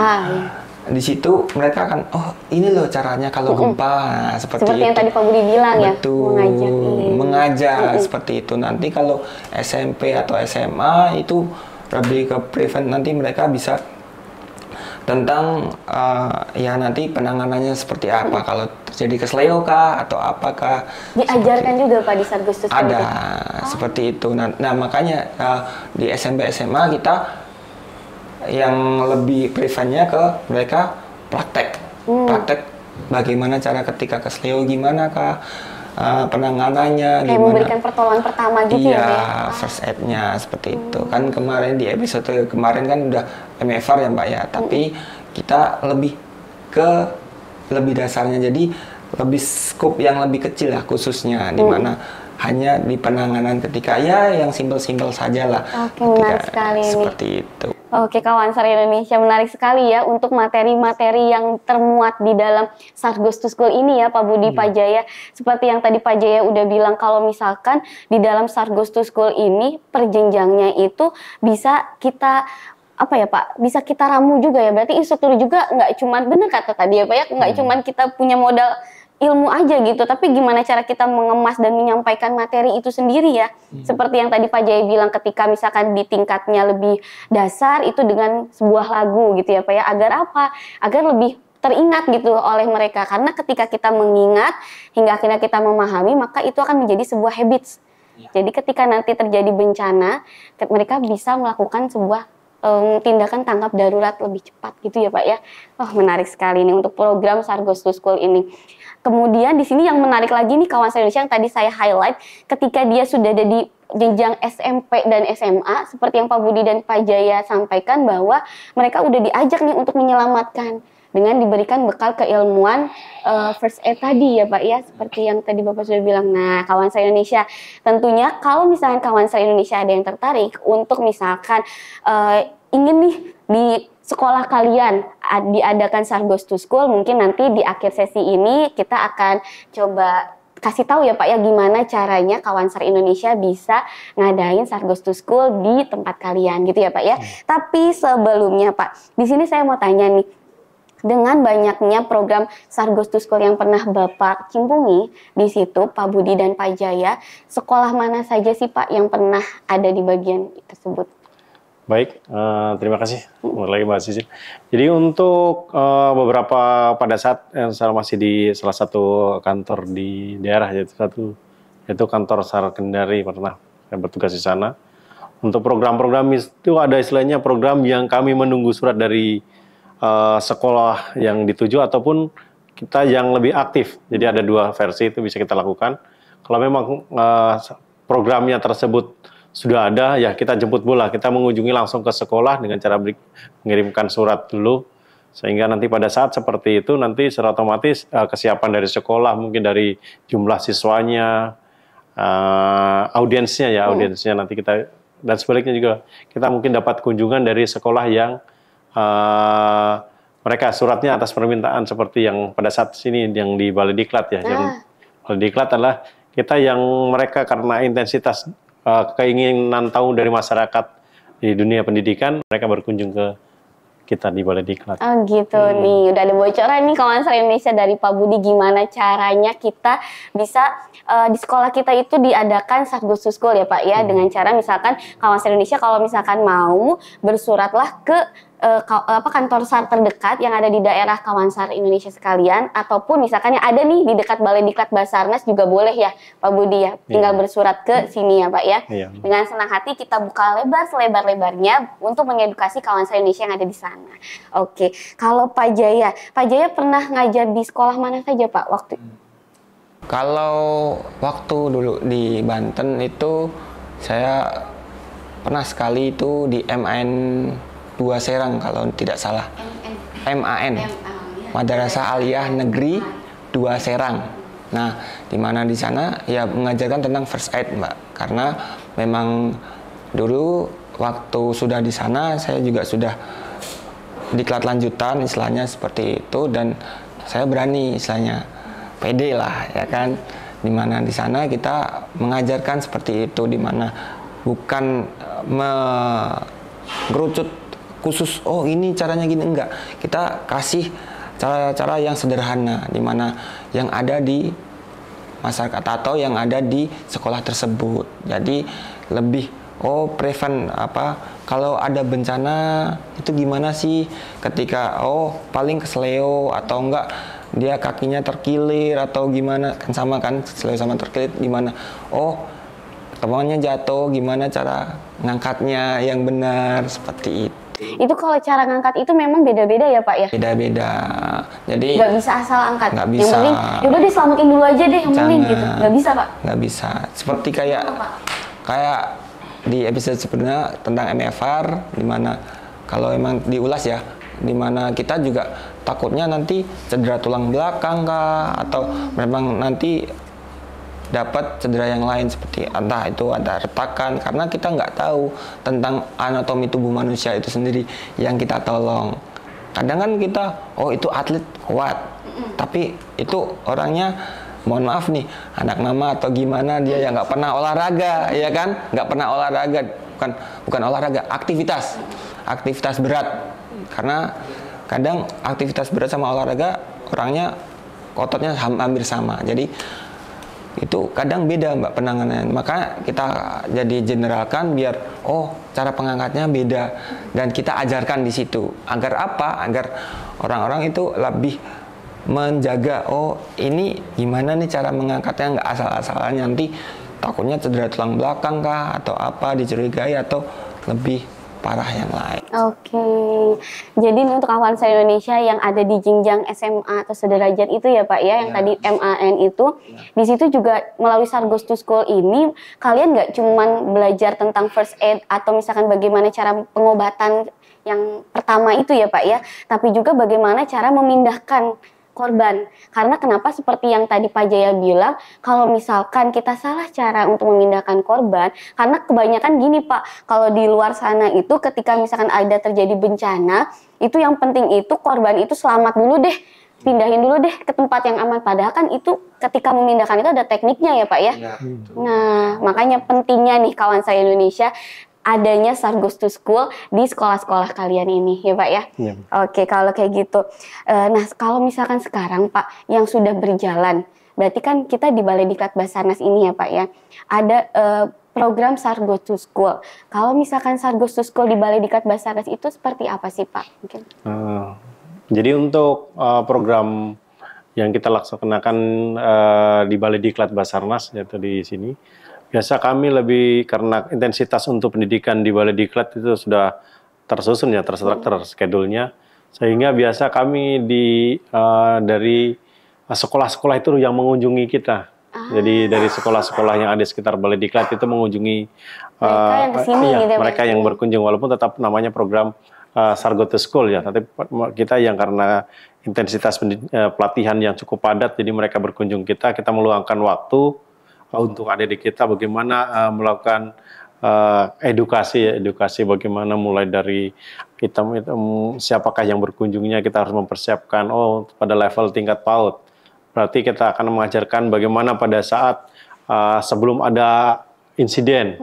di situ mereka akan, oh ini loh caranya kalau gempa, nah, seperti yang tadi Pak Budi bilang. Betul, ya, mengajak seperti itu. Nanti kalau SMP atau SMA itu lebih ke prevent, nanti mereka bisa tentang ya nanti penanganannya seperti apa, kalau terjadi kesleo kah atau apakah. Diajarkan juga Pak di Start Goes to School? Ada, seperti itu. Nah makanya di SMP SMA kita yang lebih preventnya ke mereka praktek. Praktek bagaimana cara ketika kesleo gimana kah, penanganannya, kayak gimana. Memberikan pertolongan pertama gitu ya? Iya, first aid-nya seperti itu. Kan kemarin di episode kemarin kan udah MFR ya Mbak ya, tapi kita lebih dasarnya, jadi lebih scope yang lebih kecil lah khususnya, di mana hanya di penanganan ketika ya yang simpel-simpel saja lah. Oke, menarik sekali ini. Seperti itu. Oke, kawan Sar Indonesia, menarik sekali ya untuk materi-materi yang termuat di dalam Sargos to School ini ya Pak Budi, Pak Jaya. Seperti yang tadi Pak Jaya udah bilang, kalau misalkan di dalam Sargos to School ini perjenjangnya itu bisa kita apa ya Pak, bisa kita ramu juga ya. Berarti instruktur juga nggak cuman, bener kata tadi ya Pak ya, nggak cuman kita punya modal ilmu aja gitu, tapi gimana cara kita mengemas dan menyampaikan materi itu sendiri ya. Seperti yang tadi Pak Jaya bilang, ketika misalkan di tingkatnya lebih dasar itu dengan sebuah lagu gitu ya Pak ya, agar apa? Agar lebih teringat gitu oleh mereka. Karena ketika kita mengingat hingga akhirnya kita memahami, maka itu akan menjadi sebuah habits. Jadi ketika nanti terjadi bencana, mereka bisa melakukan sebuah tindakan tanggap darurat lebih cepat gitu ya Pak ya. Oh, menarik sekali nih untuk program Sargos to School ini. Kemudian di sini yang menarik lagi nih kawan Sar Indonesia yang tadi saya highlight, ketika dia sudah ada di jenjang SMP dan SMA, seperti yang Pak Budi dan Pak Jaya sampaikan bahwa mereka udah diajak nih untuk menyelamatkan dengan diberikan bekal keilmuan first aid tadi ya Pak ya, seperti yang tadi Bapak sudah bilang. Nah, kawan Sar Indonesia, tentunya kalau misalkan kawan Sar Indonesia ada yang tertarik untuk misalkan ingin nih di sekolah kalian diadakan Sargos to School, mungkin nanti di akhir sesi ini kita akan coba kasih tahu ya Pak ya gimana caranya kawan Sar Indonesia bisa ngadain Sargos to School di tempat kalian gitu ya Pak ya. Tapi sebelumnya Pak, di sini saya mau tanya nih, dengan banyaknya program Sargos to School yang pernah Bapak cimpungi di situ, Pak Budi dan Pak Jaya, sekolah mana saja sih Pak yang pernah ada di bagian tersebut? Baik, terima kasih lagi Mbak Sisil. Jadi untuk beberapa pada saat saya masih di salah satu kantor di daerah, yaitu kantor Sar Kendari, pernah saya bertugas di sana. Untuk program-program itu ada istilahnya program yang kami menunggu surat dari sekolah yang dituju ataupun kita yang lebih aktif. Jadi ada dua versi itu bisa kita lakukan. Kalau memang programnya tersebut sudah ada, ya kita jemput bola, kita mengunjungi langsung ke sekolah dengan cara mengirimkan surat dulu, sehingga nanti pada saat seperti itu nanti secara otomatis kesiapan dari sekolah, mungkin dari jumlah siswanya, audiensnya nanti kita, dan sebaliknya juga kita mungkin dapat kunjungan dari sekolah yang mereka suratnya atas permintaan, seperti yang pada saat sini yang di Balai Diklat ya. Yang Balai Diklat adalah kita yang mereka karena intensitas keinginan tahu dari masyarakat di dunia pendidikan, mereka berkunjung ke kita di Balai Diklat. Oh gitu nih, udah ada bocoran nih kawan Sar Indonesia dari Pak Budi gimana caranya kita bisa di sekolah kita itu diadakan Sargos to School ya Pak ya, dengan cara misalkan kawan Sar Indonesia kalau misalkan mau bersuratlah ke kantor SAR terdekat yang ada di daerah kawan Sar Indonesia sekalian, ataupun misalkan yang ada nih di dekat Balai Diklat Basarnas juga boleh ya Pak Budi ya, tinggal bersurat ke sini ya Pak ya. Dengan senang hati kita buka lebar selebar-lebarnya untuk mengedukasi kawan Sar Indonesia yang ada di sana. Oke, kalau Pak Jaya pernah ngajar di sekolah mana saja Pak waktu? Kalau waktu dulu di Banten itu saya pernah sekali itu di MAN 2 Serang kalau tidak salah. MAN, Madrasah Aliyah Negeri 2 Serang. Nah, di mana di sana ya mengajarkan tentang first aid, Mbak. Karena memang dulu waktu sudah di sana saya juga sudah diklat lanjutan istilahnya seperti itu, dan saya berani istilahnya pede lah ya kan. Di mana di sana kita mengajarkan seperti itu, di mana bukan mengerucut khusus, oh ini caranya gini, enggak. Kita kasih cara-cara yang sederhana, di mana yang ada di masyarakat atau yang ada di sekolah tersebut. Jadi lebih, prevent apa, kalau ada bencana itu gimana sih ketika, paling kesleo atau enggak dia kakinya terkilir atau gimana, kan sama kan, kesleo sama terkilir gimana, temannya jatuh, gimana cara ngangkatnya yang benar, seperti itu. Itu kalau cara ngangkat itu memang beda-beda ya Pak ya? Beda-beda. Jadi nggak bisa asal angkat. Nggak Yang bisa. penting, yaudah deh selamatin dulu aja deh, yang penting gitu. Nggak bisa Pak? Nggak bisa. Seperti kayak di episode sebelumnya tentang MFR, dimana kalau emang diulas ya, dimana kita juga takutnya nanti cedera tulang belakang kah, atau memang nanti dapat cedera yang lain seperti entah itu ada retakan, karena kita nggak tahu tentang anatomi tubuh manusia itu sendiri yang kita tolong. Kadang kan kita, oh itu atlet kuat, tapi itu orangnya, mohon maaf nih, anak mama atau gimana, dia yang nggak pernah olahraga, ya kan? Nggak pernah olahraga, bukan olahraga, aktivitas berat. Karena kadang aktivitas berat sama olahraga orangnya ototnya hampir sama. Jadi itu kadang beda Mbak penanganannya. Maka kita jadi generalkan biar cara pengangkatnya beda dan kita ajarkan di situ. Agar apa? Agar orang-orang itu lebih menjaga ini gimana nih cara mengangkatnya, nggak asal-asalan nanti takutnya cedera tulang belakang kah atau apa dicurigai atau lebih parah yang lain. Oke. Jadi untuk avanza Indonesia yang ada di jenjang SMA atau sederajat itu ya Pak ya, yang tadi MAN itu, di situ juga melalui Sargos to School ini kalian nggak cuman belajar tentang first aid atau misalkan bagaimana cara pengobatan yang pertama itu ya Pak ya, tapi juga bagaimana cara memindahkan korban. Karena kenapa seperti yang tadi Pak Jaya bilang, kalau misalkan kita salah cara untuk memindahkan korban, karena kebanyakan gini Pak, kalau di luar sana itu ketika misalkan ada terjadi bencana, itu yang penting itu korban itu selamat dulu deh, pindahin dulu deh ke tempat yang aman. Padahal kan itu ketika memindahkan itu ada tekniknya ya Pak ya. Nah, makanya pentingnya nih kawan saya Indonesia adanya Sargos to School di sekolah-sekolah kalian ini ya Pak ya. Oke, kalau kayak gitu. Nah, kalau misalkan sekarang Pak yang sudah berjalan, berarti kan kita di Balai Diklat Basarnas ini ya Pak ya, ada program Sargos to School. Kalau misalkan Sargos to School di Balai Diklat Basarnas itu seperti apa sih Pak? Mungkin. Jadi untuk program yang kita laksanakan di Balai Diklat Basarnas, yaitu di sini, biasa kami lebih karena intensitas untuk pendidikan di Balai Diklat itu sudah tersusun ya, terstruktur schedule-nya, sehingga biasa kami dari sekolah-sekolah itu yang mengunjungi kita. Jadi dari sekolah-sekolah yang ada di sekitar Balai Diklat itu mengunjungi mereka yang kesini, gitu, mereka yang berkunjung, walaupun tetap namanya program Sargos to School ya, tapi kita yang karena intensitas pelatihan yang cukup padat, jadi mereka berkunjung kita meluangkan waktu untuk adik-adik kita bagaimana melakukan edukasi bagaimana mulai dari kita siapakah yang berkunjungnya, kita harus mempersiapkan pada level tingkat PAUD. Berarti kita akan mengajarkan bagaimana pada saat sebelum ada insiden,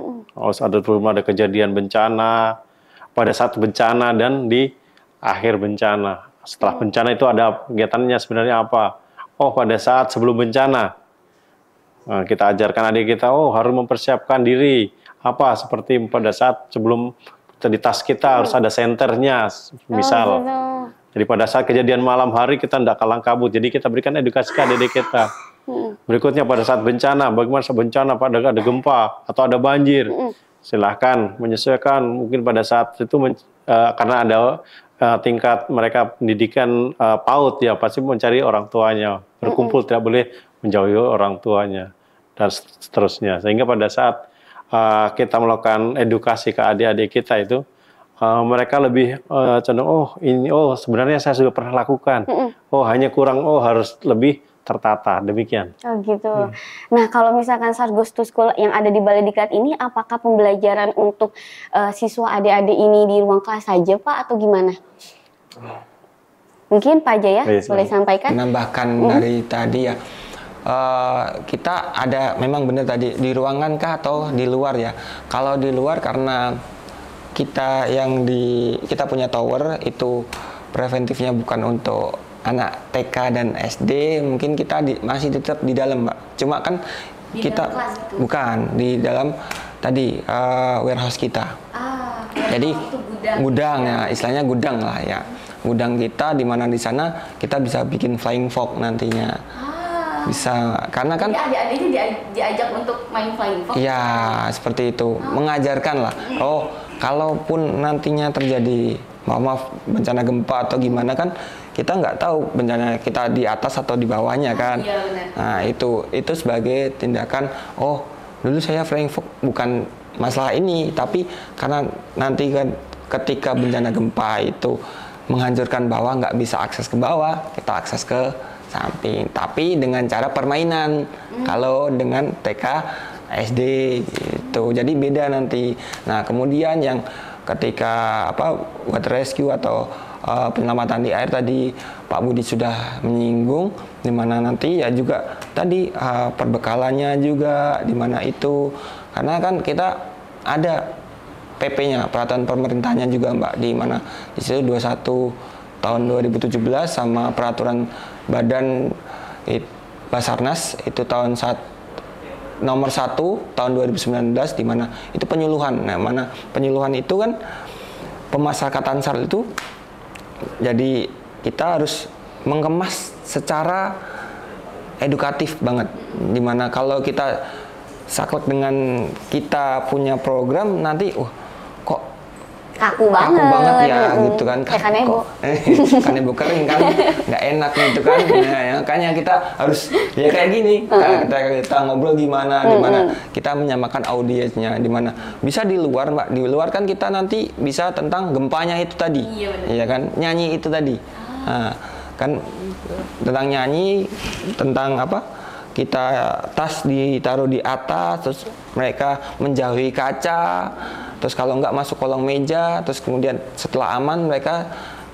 sebelum ada kejadian bencana, pada saat bencana dan di akhir bencana. Setelah bencana itu ada kegiatannya sebenarnya apa? Pada saat sebelum bencana. Nah, kita ajarkan adik kita, harus mempersiapkan diri. Seperti pada saat sebelum di tas kita harus ada senternya, misal. Jadi pada saat kejadian malam hari kita tidak kalang kabut. Jadi kita berikan edukasi ke adik kita. Berikutnya pada saat bencana, bagaimana saat bencana pada ada gempa atau ada banjir. Silahkan menyesuaikan. Mungkin pada saat itu karena ada tingkat mereka pendidikan PAUD ya, pasti mencari orang tuanya. Berkumpul tidak boleh menjauhi orang tuanya dan seterusnya, sehingga pada saat kita melakukan edukasi ke adik-adik kita itu mereka lebih cenderung sebenarnya saya sudah pernah lakukan, hanya kurang, harus lebih tertata, demikian. Gitu. Nah, kalau misalkan Sargos to School yang ada di Balai Diklat ini, apakah pembelajaran untuk siswa adik-adik ini di ruang kelas saja Pak atau gimana? Mungkin Pak Jaya boleh sampaikan? Menambahkan dari tadi ya, kita ada memang benar tadi di ruangan kah atau di luar ya. Kalau di luar karena kita kita punya tower itu preventifnya bukan untuk anak TK dan SD, mungkin kita masih tetap di dalam Mbak. Cuma kan kita bukan di dalam tadi warehouse kita. Jadi gudang ya, istilahnya gudang lah ya. Gudang kita di mana di sana kita bisa bikin flying fox nantinya. Bisa, karena kan adik-adiknya diajak untuk main flying fox. Iya, seperti itu. Mengajarkan lah. Kalaupun nantinya terjadi maaf bencana gempa atau gimana kan kita nggak tahu bencana kita di atas atau di bawahnya kan. Iya, benar. Nah, itu sebagai tindakan dulu saya flying fox bukan masalah ini, tapi karena nanti kan ketika bencana gempa itu menghancurkan bawah, nggak bisa akses ke bawah, kita akses ke samping, tapi dengan cara permainan. Kalau dengan TK, SD gitu, jadi beda nanti. Nah kemudian yang ketika water rescue atau penyelamatan di air tadi Pak Budi sudah menyinggung, dimana nanti ya juga tadi perbekalannya juga dimana itu, karena kan kita ada PP-nya, peraturan pemerintahnya juga Mbak, di mana di situ 21 tahun 2017 sama peraturan Badan Basarnas itu nomor 1 tahun 2019, di mana itu penyuluhan. Nah, mana penyuluhan itu kan pemasyarakatan SAR itu, jadi kita harus mengemas secara edukatif banget, dimana kalau kita saklek dengan kita punya program nanti kok kaku banget ya gitu kan, kanebo kanebo kering kan, nggak enak gitu kan. Nah, makanya kita harus ya kayak gini, kita ngobrol gimana, dimana kita menyamakan audiensnya, dimana bisa di luar Mbak, di luar kan kita nanti bisa tentang gempanya itu tadi, iya kan, nyanyi itu tadi, nah, kan tentang nyanyi, tentang kita tas ditaruh di atas, terus mereka menjauhi kaca, terus kalau nggak masuk kolong meja, terus kemudian setelah aman mereka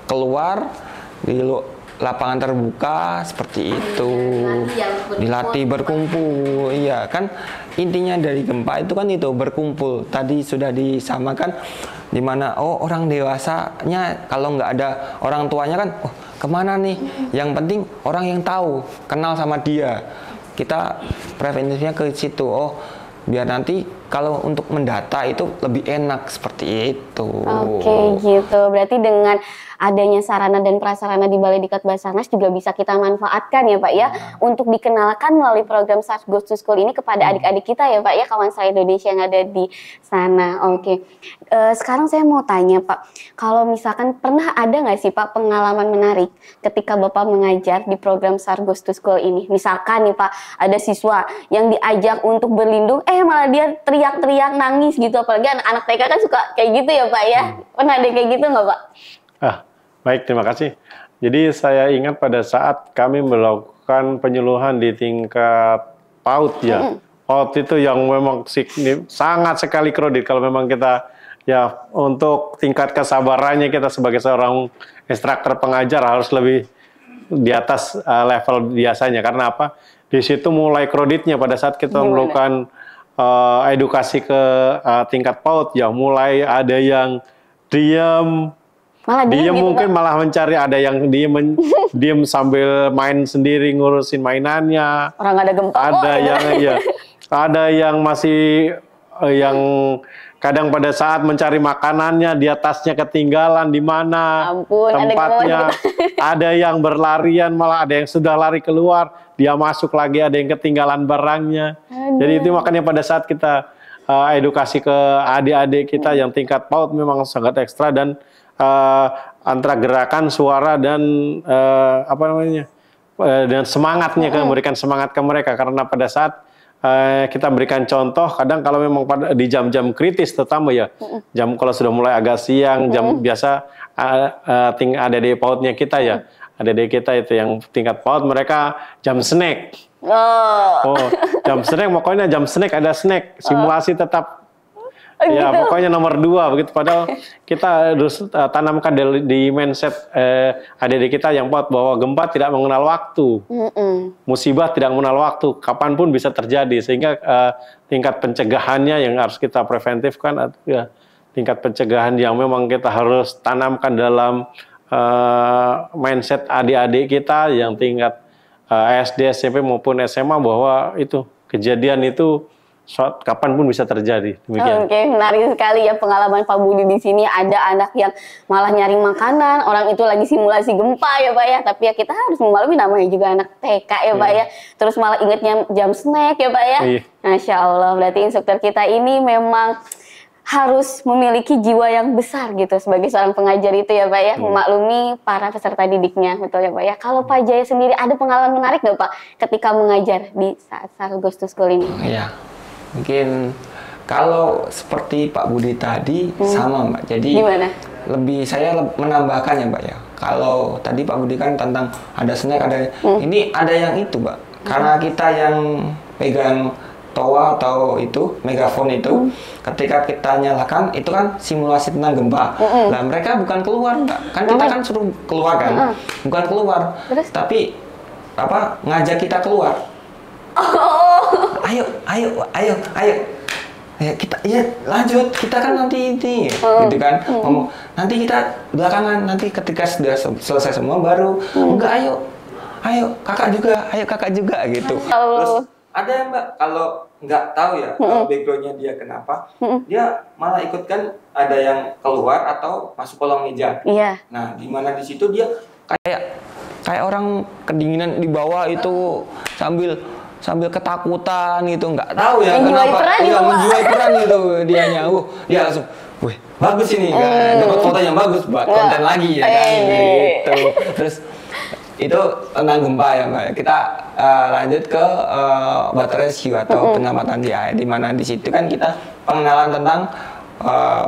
keluar di lapangan terbuka seperti itu, dilatih berkumpul. Iya kan, intinya dari gempa itu kan itu berkumpul. Tadi sudah disamakan, dimana orang dewasanya kalau nggak ada orang tuanya kan, kemana nih? Yang penting orang yang tahu, kenal sama dia. Kita preventifnya ke situ, biar nanti kalau untuk mendata itu lebih enak seperti itu. Oke, gitu. Berarti dengan adanya sarana dan prasarana di Balai Diklat Basarnas juga bisa kita manfaatkan ya Pak ya, untuk dikenalkan melalui program SARS Goes to School ini kepada adik-adik kita ya Pak ya, kawan saya Indonesia yang ada di sana. Oke, sekarang saya mau tanya Pak, kalau misalkan pernah ada nggak sih Pak pengalaman menarik ketika Bapak mengajar di program SARS Goes to School ini? Misalkan nih Pak, ada siswa yang diajak untuk berlindung, malah dia teriak-teriak nangis gitu, apalagi anak-anak TK kan suka kayak gitu ya Pak ya. Pernah ada kayak gitu nggak Pak? Baik, terima kasih. Jadi saya ingat pada saat kami melakukan penyuluhan di tingkat PAUD ya. PAUD itu yang memang sangat sekali kredit kalau memang kita ya untuk tingkat kesabarannya kita sebagai seorang instruktur pengajar harus lebih di atas level biasanya. Karena apa? Di situ mulai kreditnya pada saat kita melakukan edukasi ke tingkat PAUD ya, mulai ada yang diam, dia gitu, mungkin Pak, malah mencari, ada yang diem sambil main sendiri ngurusin mainannya. Orang ada gempa. Ada yang ada yang masih yang kadang pada saat mencari makanannya di atasnya ketinggalan di mana tempatnya. Ada yang berlarian, malah ada yang sudah lari keluar, dia masuk lagi, ada yang ketinggalan barangnya. Jadi itu makanya pada saat kita edukasi ke adik-adik kita yang tingkat PAUD memang sangat ekstra, dan antara gerakan, suara, dan dan semangatnya, memberikan semangat ke mereka. Karena pada saat kita berikan contoh, kadang kalau memang di jam-jam kritis terutama ya, jam kalau sudah mulai agak siang, jam biasa ada di PAUD-nya kita ya, ada di kita itu yang tingkat PAUD, mereka jam snack. Jam snack, pokoknya jam snack, ada snack, simulasi tetap. Ya, gitu. Pokoknya nomor 2 begitu. Padahal kita harus tanamkan di mindset adik-adik kita yang PAUD bahwa gempa tidak mengenal waktu, musibah tidak mengenal waktu, kapanpun bisa terjadi. Sehingga tingkat pencegahannya yang harus kita preventifkan, tingkat pencegahan yang memang kita harus tanamkan dalam mindset adik-adik kita yang tingkat SD, SMP maupun SMA, bahwa itu kejadian itu kapanpun bisa terjadi. Demikian. Oke, menarik sekali ya pengalaman Pak Budi di sini. Ada anak yang malah nyari makanan, orang itu lagi simulasi gempa ya Pak ya. Tapi ya kita harus memaklumi, namanya juga anak TK ya Pak ya. Terus malah ingetnya jam snack ya Pak ya. Masya Allah, berarti instruktur kita ini memang harus memiliki jiwa yang besar gitu sebagai seorang pengajar itu ya Pak ya, memaklumi para peserta didiknya, betul ya Pak ya. Kalau Pak Jaya sendiri ada pengalaman menarik nggak Pak ketika mengajar di saat SARS Goes to School ini? Iya. Mungkin kalau seperti Pak Budi tadi sama Mbak, jadi gimana? Saya menambahkan ya Mbak ya, Kalau tadi Pak Budi kan tentang ada snack, ada ini ada yang itu, Pak. Karena kita yang pegang toa atau itu megafon itu, ketika kita nyalakan itu kan simulasi tentang gempa. Nah mereka bukan keluar, Pak. Kan kita kan suruh keluar kan, bukan keluar, tapi apa ngajak kita keluar. Ayo, ayo, ayo, ayo. Ya kita ya lanjut, kita kan nanti ini gitu kan ngomong nanti kita belakangan, nanti ketika sudah selesai semua baru enggak, ayo kakak juga gitu. Terus ada yang Mbak kalau nggak tahu ya backgroundnya dia kenapa dia malah ikut kan, ada yang keluar atau masuk kolong meja. Nah di mana di situ dia kayak orang kedinginan di bawah itu sambil ketakutan gitu, nggak tahu ya kenapa dia menjual peran gitu dianya. Dia langsung, wih bagus ini kan, dapat foto yang bagus buat konten lagi ya kan gitu. Terus itu tentang gempa ya Mbak. Kita lanjut ke water rescue atau penyelamatan di air, di mana di situ kan kita pengenalan tentang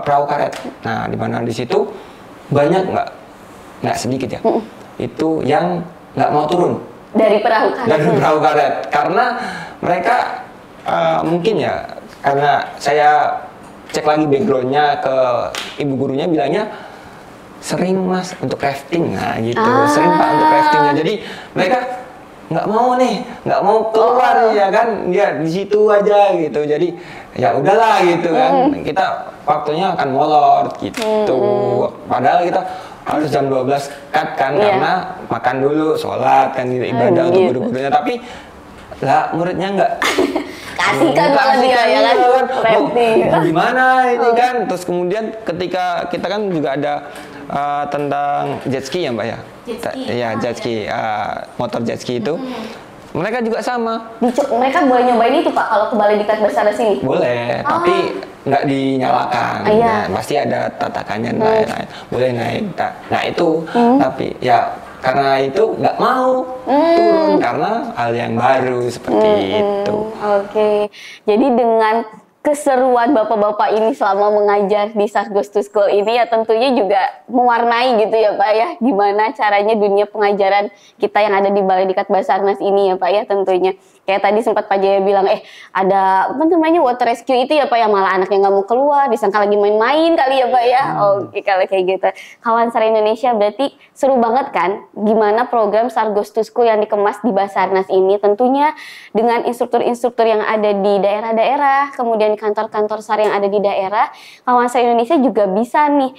perahu karet. Nah di mana di situ banyak nggak sedikit ya itu yang nggak mau turun dari perahu karet karena mereka mungkin ya, karena saya cek lagi backgroundnya ke ibu gurunya, bilangnya sering Mas untuk rafting, nah gitu, sering Pak untuk raftingnya, jadi mereka nggak mau keluar ya kan, ya di situ aja gitu, jadi ya udahlah gitu kan, kita waktunya akan molor gitu, padahal kita harus jam 12 cut kan, karena makan dulu, sholat kan, ibadah untuk guru-gurunya, tapi lah muridnya nggak kasih kan malah dia ya kan, gimana ini kan. Terus kemudian ketika kita kan juga ada tentang jet ski ya Mbak ya, jet ski, motor jet ski itu mereka juga sama. Mereka boleh nyobain itu Pak kalau ke Balai Diklat Basarnas sini? Boleh, tapi nggak dinyalakan. Nah, pasti ada tatakannya lain-lain. Boleh naik. Nah itu, tapi ya karena itu nggak mau turun karena hal yang baru seperti itu. Oke, jadi dengan keseruan bapak-bapak ini selama mengajar di Sars Goes to School ini ya tentunya juga mewarnai gitu ya Pak ya, gimana caranya dunia pengajaran kita yang ada di Balai Diklat Basarnas ini ya Pak ya, tentunya kayak tadi sempat Pak Jaya bilang ada apa namanya water rescue itu ya Pak ya, malah anaknya nggak mau keluar, disangka lagi main-main kali ya Pak ya. Oke, kalau kayak gitu kawan Sar Indonesia berarti seru banget kan gimana program Sars Goes to School yang dikemas di Basarnas ini, tentunya dengan instruktur-instruktur yang ada di daerah-daerah, kemudian kantor-kantor SAR yang ada di daerah, kawan SAR Indonesia juga bisa nih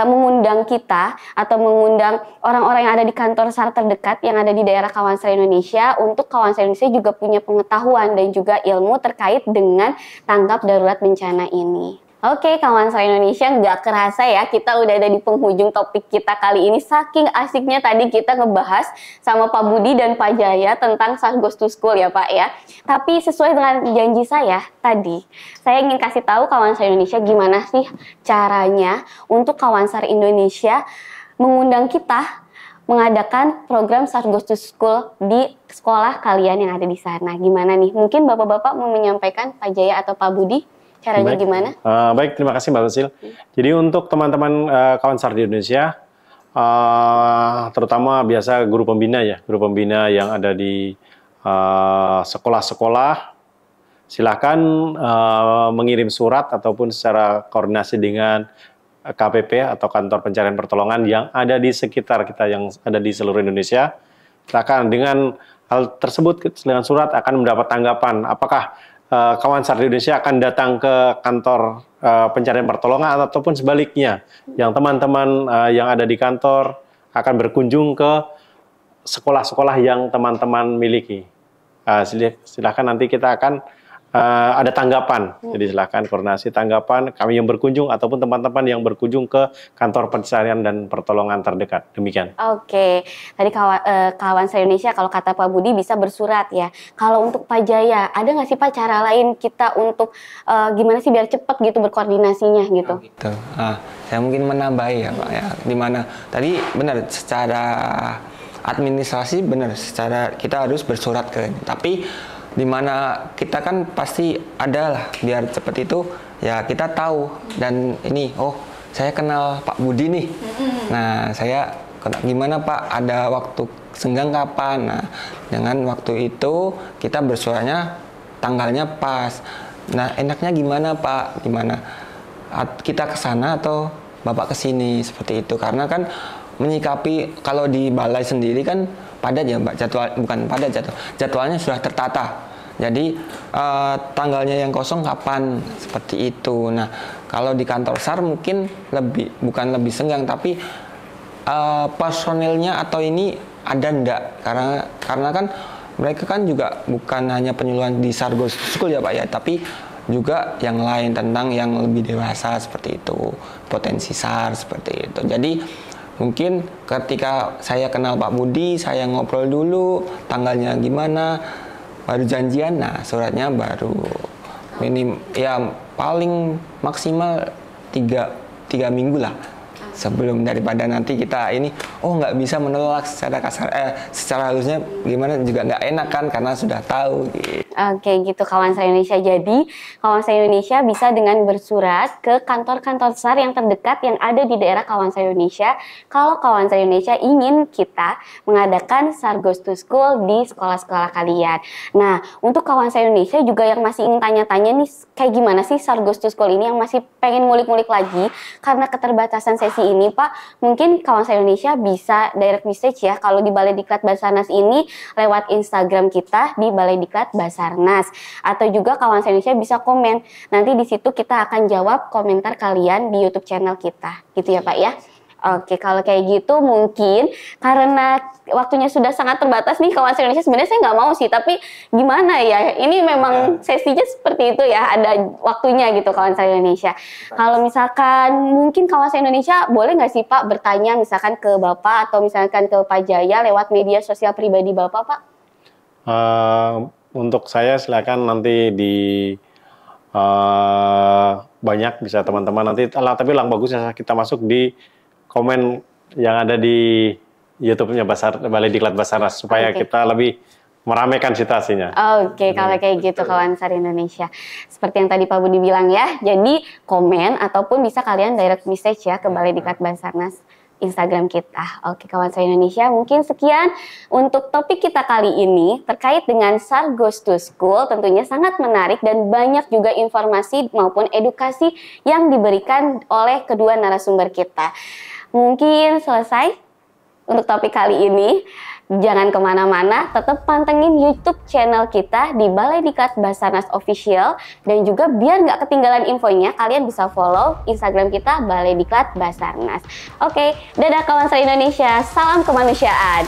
mengundang kita atau mengundang orang-orang yang ada di kantor SAR terdekat yang ada di daerah kawan SAR Indonesia, untuk kawan SAR Indonesia juga punya pengetahuan dan juga ilmu terkait dengan tanggap darurat bencana ini. Oke, kawan SAR Indonesia, nggak kerasa ya kita udah ada di penghujung topik kita kali ini. Saking asiknya tadi kita ngebahas sama Pak Budi dan Pak Jaya tentang Sars Goes to School ya Pak ya. Tapi sesuai dengan janji saya tadi, saya ingin kasih tahu kawan SAR Indonesia gimana sih caranya untuk kawan SAR Indonesia mengundang kita mengadakan program Sars Goes to School di sekolah kalian yang ada di sana. Gimana nih? Mungkin Bapak-Bapak mau menyampaikan, Pak Jaya atau Pak Budi? Caranya gimana? Baik, terima kasih Mbak Lusil. Jadi untuk teman-teman kawan SAR di Indonesia, terutama biasa guru pembina yang ada di sekolah-sekolah, silakan mengirim surat ataupun secara koordinasi dengan KPP atau Kantor Pencarian Pertolongan yang ada di sekitar kita, yang ada di seluruh Indonesia. Silakan, dengan hal tersebut, dengan surat akan mendapat tanggapan apakah kawan SAR di Indonesia akan datang ke kantor pencarian pertolongan ataupun sebaliknya, yang teman-teman yang ada di kantor akan berkunjung ke sekolah-sekolah yang teman-teman miliki. Silakan, nanti kita akan ada tanggapan. Jadi silakan koordinasi tanggapan kami yang berkunjung ataupun teman-teman yang berkunjung ke kantor pencarian dan pertolongan terdekat. Demikian. Oke, tadi kawan SAR Indonesia kalau kata Pak Budi bisa bersurat ya. Kalau untuk Pak Jaya, ada nggak sih Pak cara lain kita untuk gimana sih biar cepat gitu berkoordinasinya gitu? Gitu. Saya mungkin menambahi ya Pak ya. Dimana tadi benar secara administrasi benar, secara kita harus bersurat ke, tapi dimana kita kan pasti ada lah biar cepat itu ya, kita tahu dan ini saya kenal Pak Budi nih, nah saya gimana Pak, ada waktu senggang kapan? Nah, dengan waktu itu kita bersuaranya tanggalnya pas. Nah, enaknya gimana Pak? Gimana? Kita ke sana atau Bapak ke sini, seperti itu. Karena kan menyikapi, kalau di balai sendiri kan padat ya Mbak, jadwalnya sudah tertata. Jadi tanggalnya yang kosong kapan, seperti itu. Nah, kalau di kantor SAR mungkin bukan lebih senggang, tapi personilnya atau ini ada ndak? Karena kan mereka kan juga bukan hanya penyuluhan di SAR Ghost School ya Pak ya, tapi juga yang lain tentang yang lebih dewasa, seperti itu, potensi SAR, seperti itu. Jadi mungkin ketika saya kenal Pak Budi, saya ngobrol dulu tanggalnya gimana, baru janjian. Nah, suratnya baru ya paling maksimal 3 minggu lah sebelum, daripada nanti kita ini nggak bisa menolak secara kasar, secara halusnya gimana juga nggak enak kan, karena sudah tahu gitu. Oke gitu kawan SAR Indonesia. Jadi kawan SAR Indonesia bisa dengan bersurat ke kantor-kantor SAR yang terdekat yang ada di daerah kawan SAR Indonesia. Kalau kawan SAR Indonesia ingin kita mengadakan SAR Ghost to School di sekolah-sekolah kalian. Nah, untuk kawan SAR Indonesia juga yang masih ingin tanya-tanya nih, kayak gimana sih SAR Ghost to School ini, yang masih pengen ngulik-ngulik lagi karena keterbatasan sesi ini Pak, mungkin kawan SAR Indonesia bisa direct message ya kalau di Balai Diklat Basarnas ini lewat Instagram kita di Balai Diklat Basarnas, atau juga kawan SAR Indonesia bisa komen. Nanti di situ kita akan jawab komentar kalian di YouTube channel kita, gitu ya Pak ya. Oke, kalau kayak gitu mungkin karena waktunya sudah sangat terbatas nih kawan SAR Indonesia, sebenarnya saya nggak mau sih, tapi gimana ya, ini memang sesinya seperti itu ya, ada waktunya gitu kawan SAR Indonesia. Kalau misalkan mungkin kawan SAR Indonesia boleh nggak sih Pak bertanya misalkan ke Bapak atau misalkan ke Pak Jaya lewat media sosial pribadi Bapak Pak? Untuk saya silakan nanti di banyak bisa teman-teman nanti, tapi yang bagusnya kita masuk di komen yang ada di YouTube-nya Balai Diklat Basarnas supaya kita lebih meramaikan situasinya. Oke, kalau kayak gitu kawan SAR Indonesia. Seperti yang tadi Pak Budi bilang ya, jadi komen ataupun bisa kalian direct message ya ke Balai Diklat Basarnas Instagram kita. Oke kawan SAR Indonesia, mungkin sekian untuk topik kita kali ini terkait dengan SAR Ghost to School. Tentunya sangat menarik dan banyak juga informasi maupun edukasi yang diberikan oleh kedua narasumber kita. Mungkin selesai untuk topik kali ini. Jangan kemana-mana, tetap pantengin YouTube channel kita di Balai Diklat Basarnas Official. Dan juga biar nggak ketinggalan infonya, kalian bisa follow Instagram kita Balai Diklat Basarnas. Oke, dadah kawan SAR Indonesia, salam kemanusiaan.